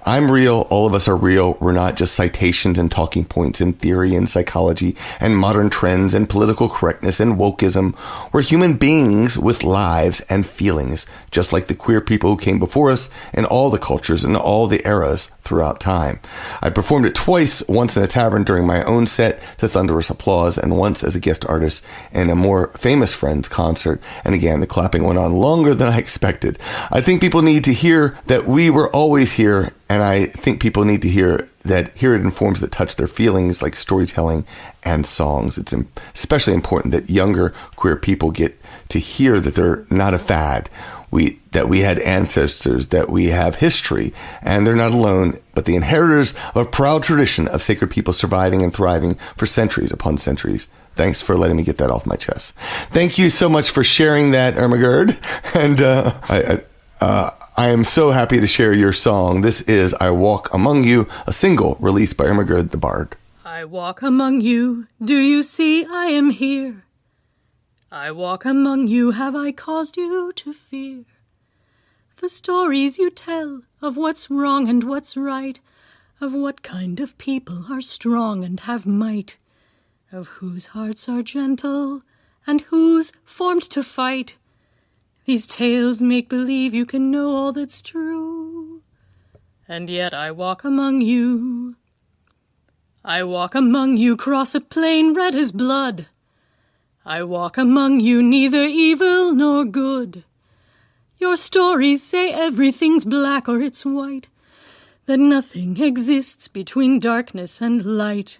S1: I'm real. All of us are real. We're not just citations and talking points in theory and psychology and modern trends and political correctness and wokeism. We're human beings with lives and feelings, just like the queer people who came before us in all the cultures and all the eras throughout time. I performed it twice, once in a tavern during my own set to thunderous applause, and once as a guest artist in a more famous friend's concert. And again, the clapping went on longer than I expected. I think people need to hear that we were always here, and I think people need to hear it in forms that touch their feelings, like storytelling and songs. It's especially important that younger queer people get to hear that they're not a fad, that we had ancestors, that we have history, and they're not alone, but the inheritors of a proud tradition of sacred people surviving and thriving for centuries upon centuries. Thanks for letting me get that off my chest. Thank you so much for sharing that, Ermagerd. And I am so happy to share your song. This is I Walk Among You, a single released by Ermagerd the Bard.
S4: I walk among you, do you see I am here? I walk among you, have I caused you to fear? The stories you tell of what's wrong and what's right, of what kind of people are strong and have might, of whose hearts are gentle and who's formed to fight. These tales make believe you can know all that's true, and yet I walk among you. I walk among you, cross a plain red as blood. I walk among you, neither evil nor good. Your stories say everything's black or it's white, that nothing exists between darkness and light,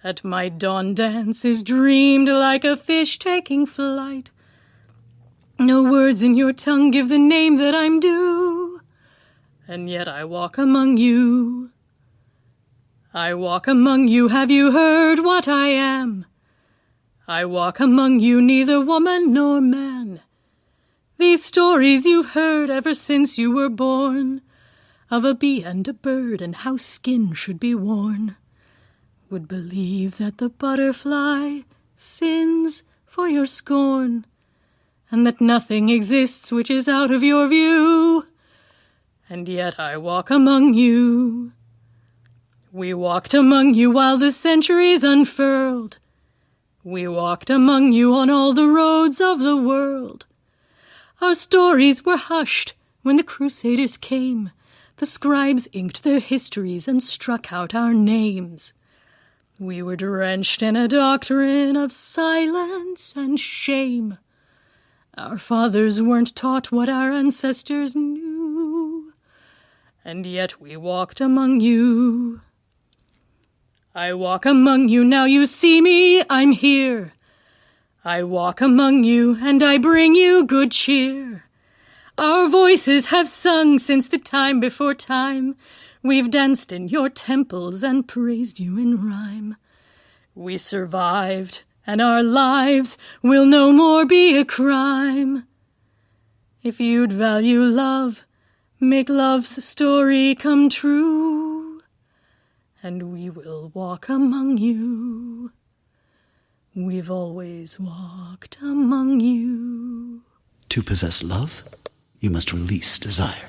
S4: that my dawn dance is dreamed like a fish taking flight. No words in your tongue give the name that I'm due, and yet I walk among you. I walk among you, have you heard what I am? I walk among you, neither woman nor man. These stories you've heard ever since you were born, of a bee and a bird and how skin should be worn, would believe that the butterfly sins for your scorn, and that nothing exists which is out of your view. And yet I walk among you. We walked among you while the centuries unfurled. We walked among you on all the roads of the world. Our stories were hushed when the Crusaders came. The scribes inked their histories and struck out our names. We were drenched in a doctrine of silence and shame. Our fathers weren't taught what our ancestors knew, and yet we walked among you. I walk among you, now you see me, I'm here. I walk among you, and I bring you good cheer. Our voices have sung since the time before time. We've danced in your temples and praised you in rhyme. We survived, and our lives will no more be a crime. If you'd value love, make love's story come true, and we will walk among you. We've always walked among you.
S5: To possess love, you must release desire.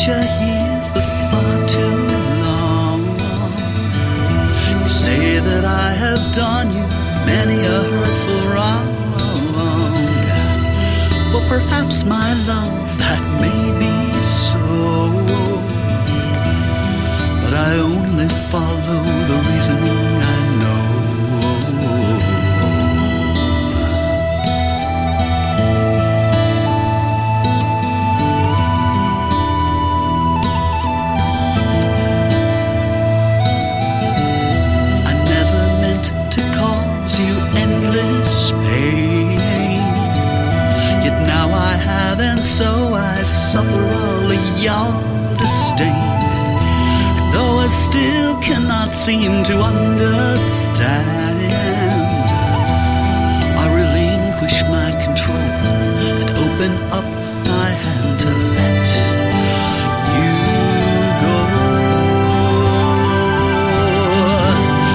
S5: You here for far too long. You say that I have done you many a hurtful wrong. Well, perhaps, my love, that may be so, but I only follow the reasoning I know. And so I suffer all of your disdain. And though I still cannot seem to understand, I relinquish my control and open up my hand to let you go.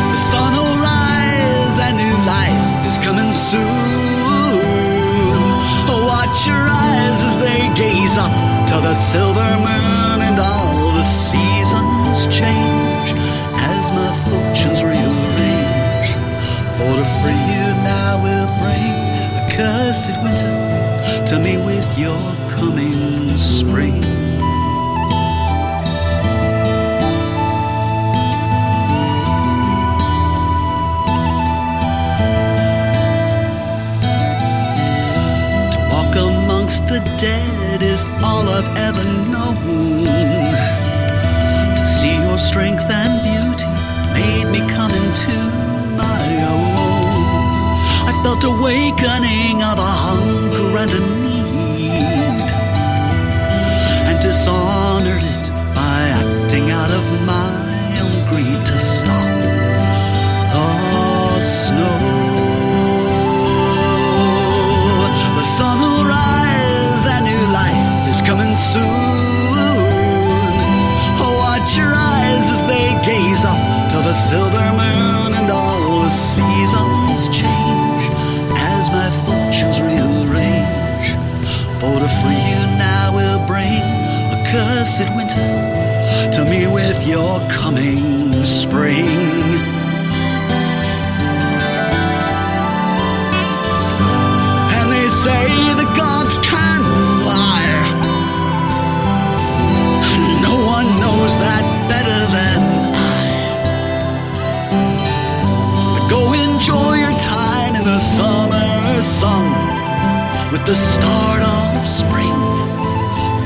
S5: The sun will rise and new life is coming soon. Watch your eyes as they gaze up to the silver moon, and all the seasons change as my fortunes rearrange. For to free you now will bring a cursed winter to me with your coming spring. The dead is all I've ever known. To see your strength and beauty made me come into my own. I felt awakening of a hunger and a need, and dishonored it by acting out of my own greed to stop the snow. The sun will rise, a new life is coming soon. Oh, watch your eyes as they gaze up to the silver moon, and all the seasons change as my fortunes rearrange. For to free you now will bring a cursed winter to me with your coming spring. Say the gods can lie. No one knows that better than I. the start of spring.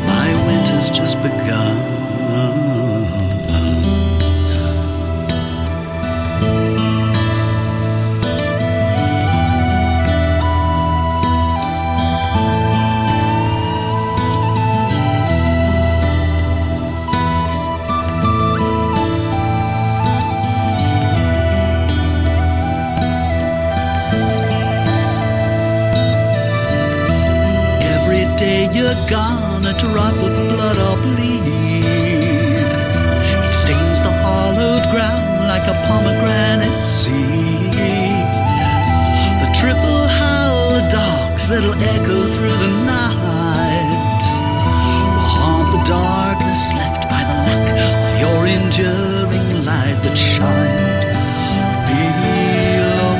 S5: My winter's just begun. You're gone, a drop of blood or bleed. It stains the hollowed ground like a pomegranate seed. The triple howl of dogs that'll echo through the night will haunt the darkness left by the lack of your enduring light that shined below.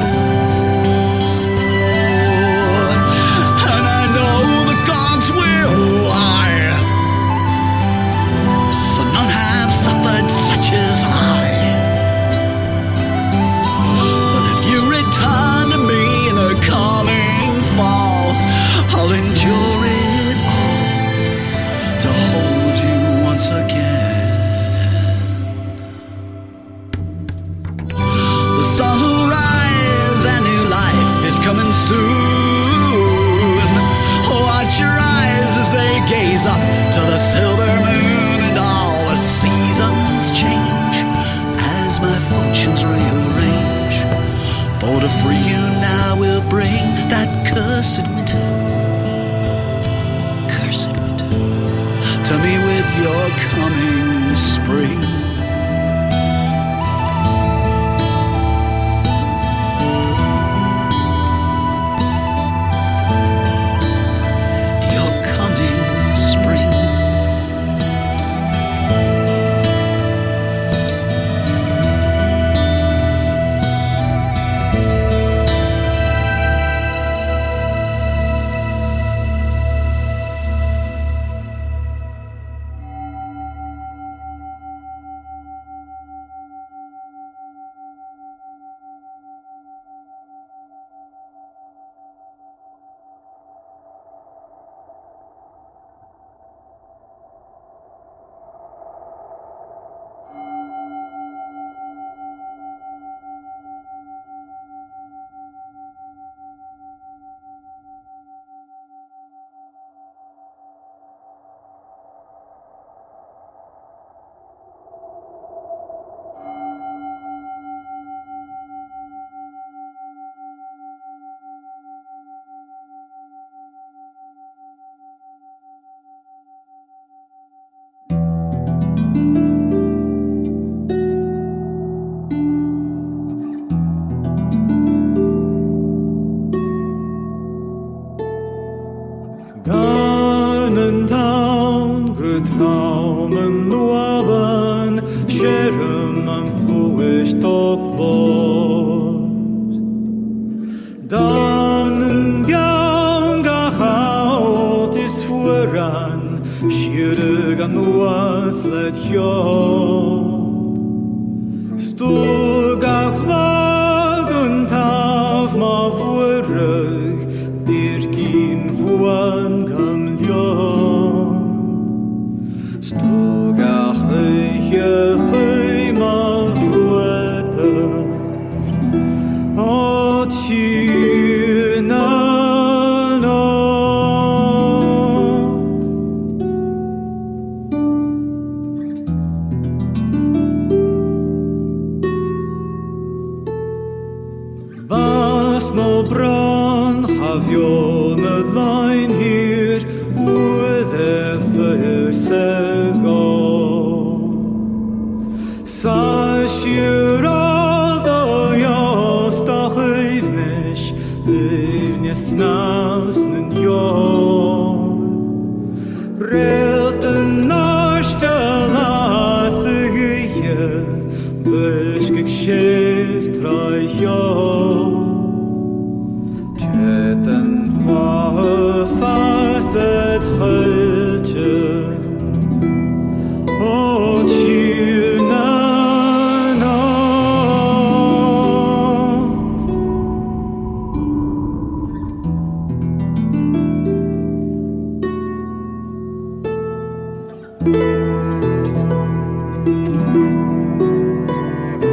S5: And I know the gods will lie, for none have suffered such as I. But if you return to me in the coming fall, I'll endure it all to hold you once again. The sun will rise and new life is coming soon. Watch your eyes as they gaze up to the silver moon, and all the seasons change as my fortunes rearrange. For to free you now will bring that cursed winter, to me with your coming spring. Your coming spring.
S2: 가는 다운 그 다음은 노아반 쉐르만 후에시 덕봇 다는 병가 하오티스 후에란 시르가 노아슬렛 혀 스토가 화근 타프마 후에르 dirkin huan kam lion stugach eiche heima frueter o Tir Nan Og. Vas no bran havionet lein hier ude verser go Sashira da yasta hevnish livnes nausnen yo Relten narshtela sigje beschik scheft reich yo Ketten war faset khulche O Tir Nan Og.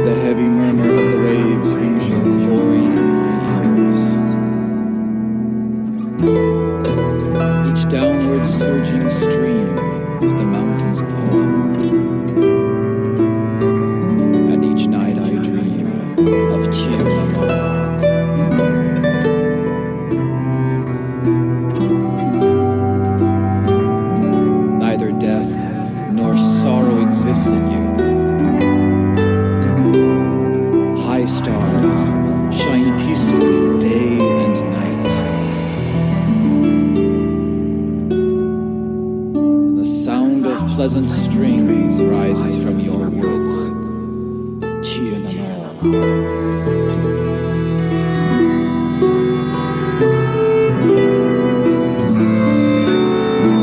S2: The heavy murmur of the waves rings your glory in my ears. Each downward surging stream is the mountain's poem, and each night I dream of Tir Nan Og. Neither death nor sorrow exist in you. High stars shine peacefully day and night. The sound of pleasant strings rises from your woods. Tir Nan Og.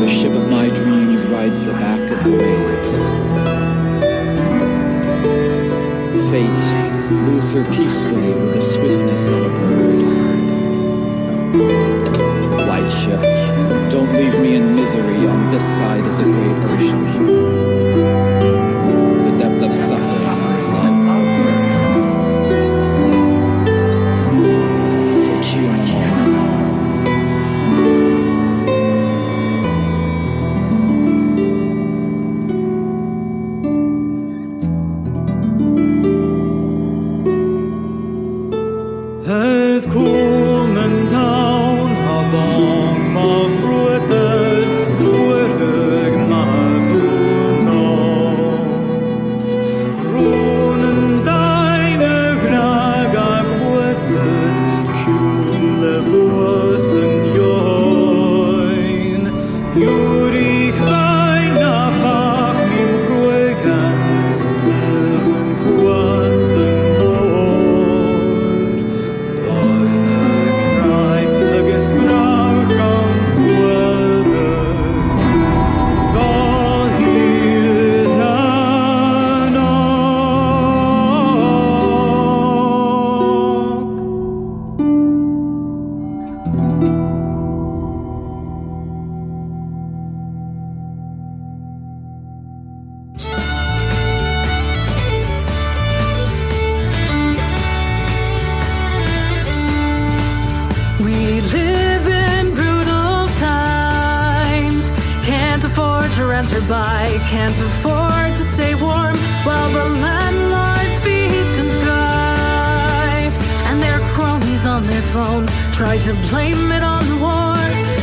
S2: The ship of my dreams rides the back of the waves. Fate moves her peacefully with the swiftness of a bird. White ship, don't leave me in misery on this side of the great ocean. The depth of suffering, love the word. For Tir Nan Og.
S6: Het konen down along my fruiter, fruiter my brunos. Runen deine graga blessed, kule blessing join. Jurich weina fak min fruigen, leven quanten Lord. Deine cry against graucam weather. God hears Nan Og.
S4: We live in brutal times. Can't afford to rent or buy. Can't afford to stay warm while the landlords feast and thrive. And their cronies on their phones try to blame it on the war.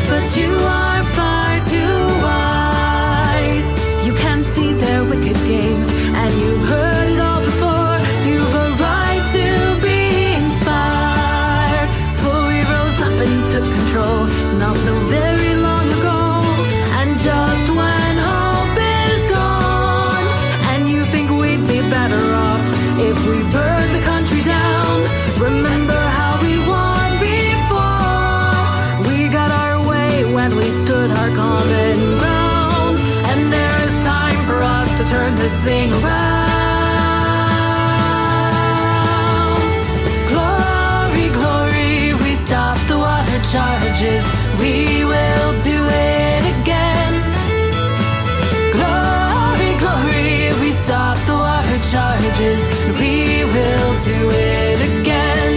S4: But you are far too wise. You can see their wicked games, and you've heard it all before. You've a right to be inspired. For we rose up and took control not so very long ago. And just when hope is gone, and you think we'd be better off if we burned the country down, remember how we won before. We got our way when we stood our common ground, and there is time for us to turn this thing around. Glory, glory, we stopped the water charges. We will do it again. Glory, glory, we stopped the water charges. We will do it again.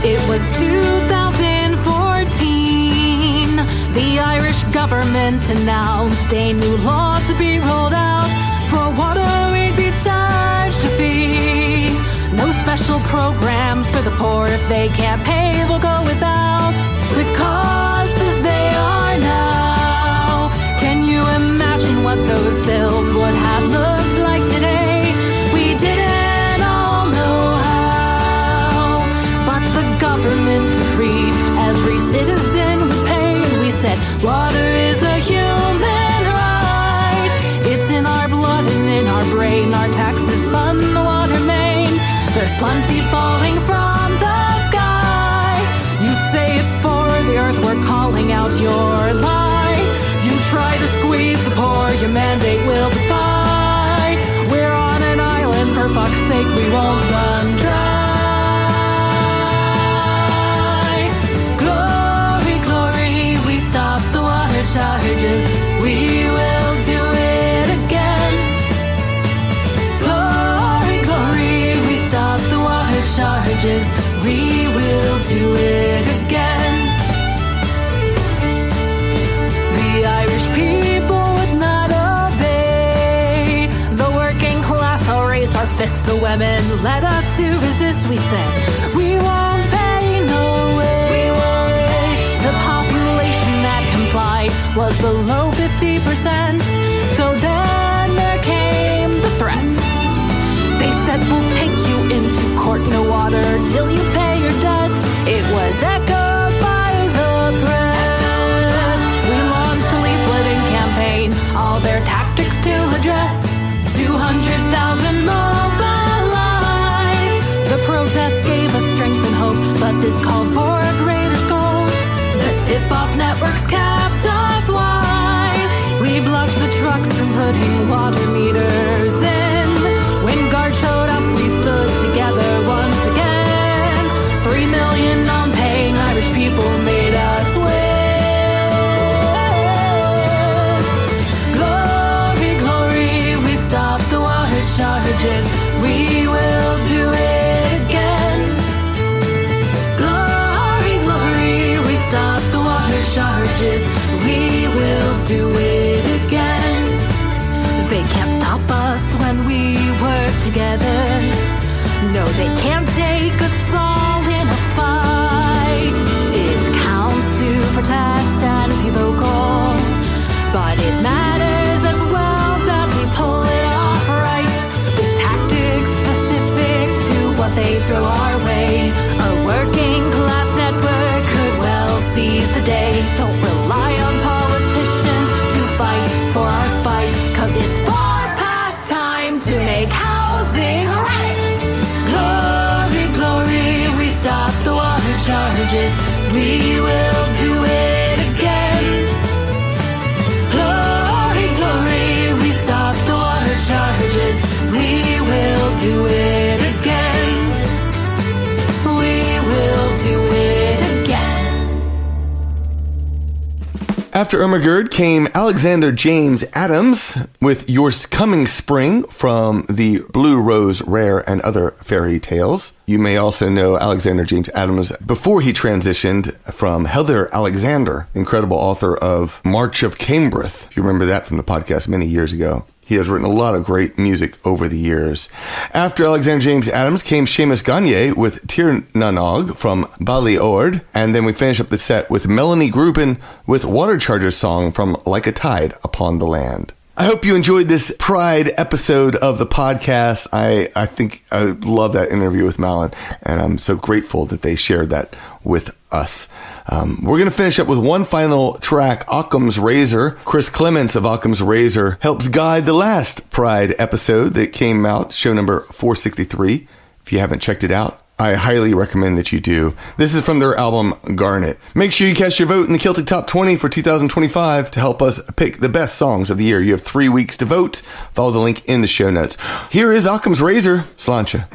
S4: It was 2014. The Irish government announced a new law to be rolled out. For water we'd be charged a fee. No special programs for the poor. If they can't pay, they'll go without. With costs as they are now, can you imagine what those bills would have looked like today? We didn't all know how, but the government decreed every citizen would pay. And we said water is a human right. It's in our blood and in our brain. Our taxes fund the water main. There's plenty falling from the sky. You say it's for the earth, we're calling out your lie. You try to squeeze the poor, your mandate will defy. We're on an island, for fuck's sake, we won't run dry. Glory, glory, we stopped the water charges. We will do it again. Glory, glory, we stop the water charges. We will do it again. The Irish people would not obey. The working class will raise our fists. The women led us to resist. We said, we won't pay, no way. We won't pay. The population that complied was below 50%. So then there came the threats. They said, we'll take you into court, no water till you pay your debts. It was echoed by the press. We launched a leafleting campaign, all their tactics to address. 200,000 mobilized. The protest gave us strength and hope, but this called for a greater scope. The tip-off networks kept us wise. We blocked the trucks from putting water meters in. When guards showed up, we stood together once again. 3 million non-paying Irish people made us win. Glory, glory, we stopped the water charges. We will do it again. Glory, glory, we stopped the water charges. We will do it again. They can't stop us when we work together. No, they can't take us all in a fight. It counts to protest and be vocal, but it matters as well that we pull it off right. The tactics specific to what they throw our way. A working class network could well seize the day. Don't rely on politicians to fight for our fight, 'cause it's far past time to make housing right. Glory, glory, we stop the water charges. We will do it again. Glory, glory, we stop the water charges. We will do it again. We will do it again.
S1: After Ermagerd came Alexander James Adams with Your Coming Spring from the Blue Rose Rare and Other Fairy Tales. You may also know Alexander James Adams before he transitioned from Heather Alexander, incredible author of March of Cambridge. If you remember that from the podcast many years ago. He has written a lot of great music over the years. After Alexander James Adams came Seumas Gagne with Tir Nan Og from Baile Ard. And then we finish up the set with Melanie Gruben with Water Charger's song from Like a Tide Upon the Land. I hope you enjoyed this Pride episode of the podcast. I think I love that interview with Malin, and I'm so grateful that they shared that with us. We're going to finish up with one final track, Occam's Razor. Chris Clements of Occam's Razor helps guide the last Pride episode that came out, show number 463. If you haven't checked it out, I highly recommend that you do. This is from their album Garnet. Make sure you cast your vote in the Celtic Top 20 for 2025 to help us pick the best songs of the year. You have 3 weeks to vote. Follow the link in the show notes. Here is Occam's Razor, Sláinte.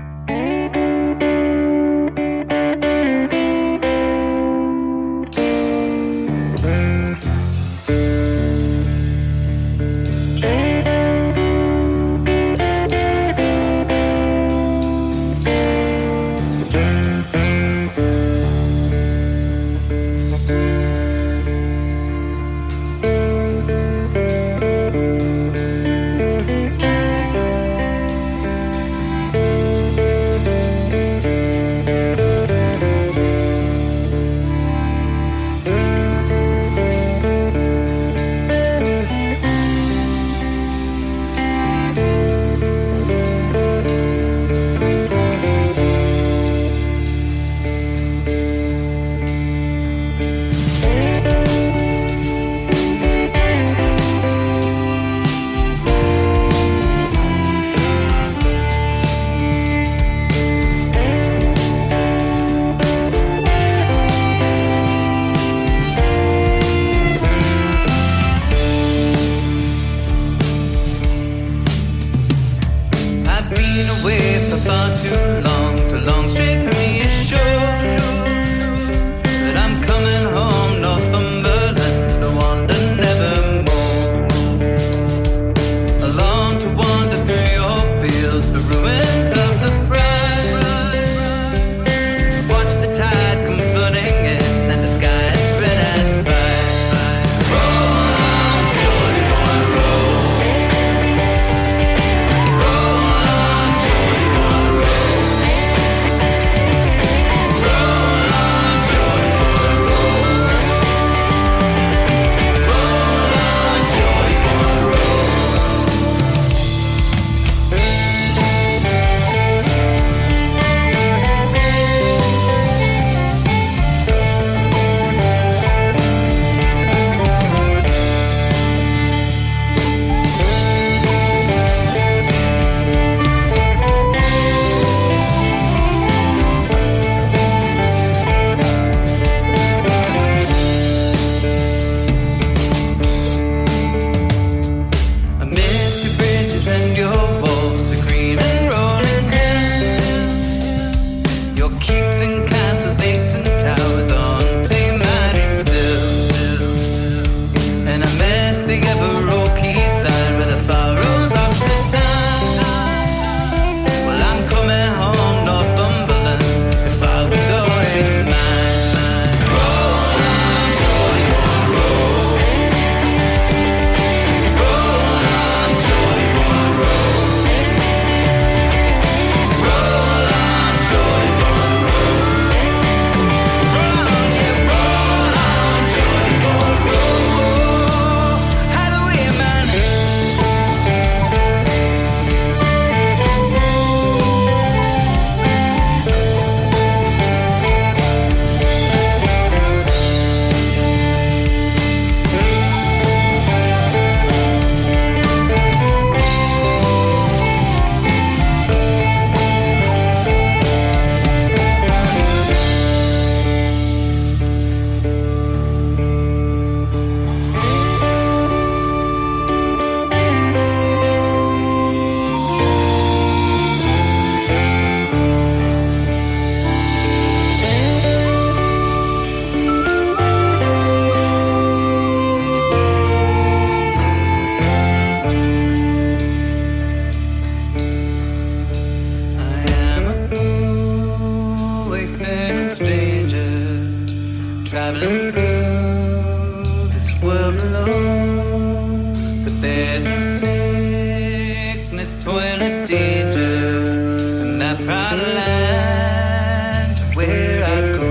S5: I'm alone, but there's no sickness, toil, or danger in that proud land where I go.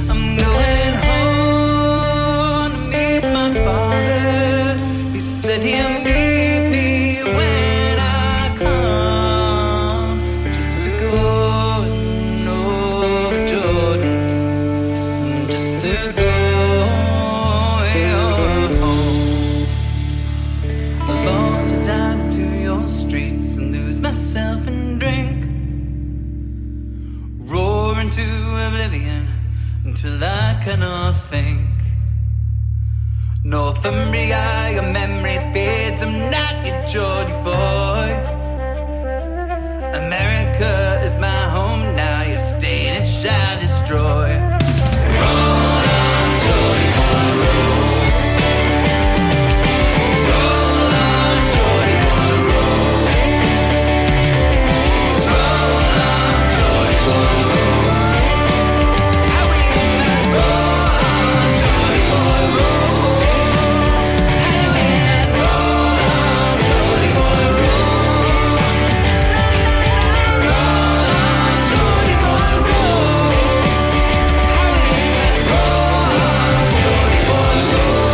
S5: I'm going home to meet my father. He said he'll meet me when I come, just to go and over Jordan, just to go home. I long to dive into your streets and lose myself in drink, roar into oblivion until I cannot think. Northumbria, your memory fades, I'm not your Geordie boy. America is my home now, your stain it shall destroy. Roll on, Geordie boy, roll. Roll on, Geordie boy, roll. Roll on, Geordie boy, roll. How we gonna roll on, Geordie boy, roll. How we gonna roll on, Geordie boy, roll. Roll on, Geordie boy, roll. How we gonna roll on, Geordie boy, roll.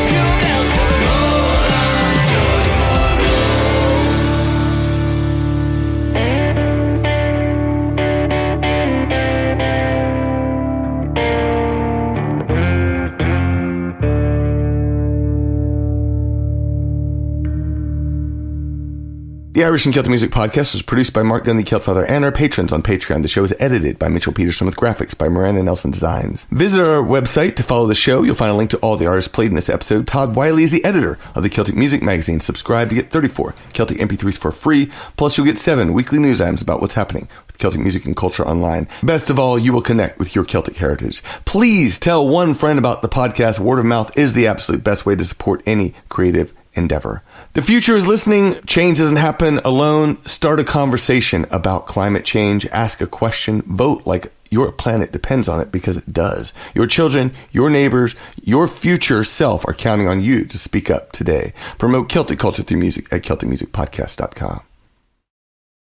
S5: Pure belt to roll on, Geordie boy,
S1: The Irish and Celtic Music Podcast is produced by Mark Gunn, the Celtfather, and our patrons on Patreon. The show is edited by Mitchell Peterson with graphics by Miranda Nelson Designs. Visit our website to follow the show. You'll find a link to all the artists played in this episode. Todd Wiley is the editor of the Celtic Music Magazine. Subscribe to get 34 Celtic MP3s for free. Plus, you'll get 7 weekly news items about what's happening with Celtic music and culture online. Best of all, you will connect with your Celtic heritage. Please tell one friend about the podcast. Word of mouth is the absolute best way to support any creative endeavor. The future is listening. Change doesn't happen alone. Start a conversation about climate change. Ask a question. Vote like your planet depends on it, because it does. Your children, your neighbors, your future self are counting on you to speak up today. Promote Celtic culture through music at CelticMusicPodcast.com.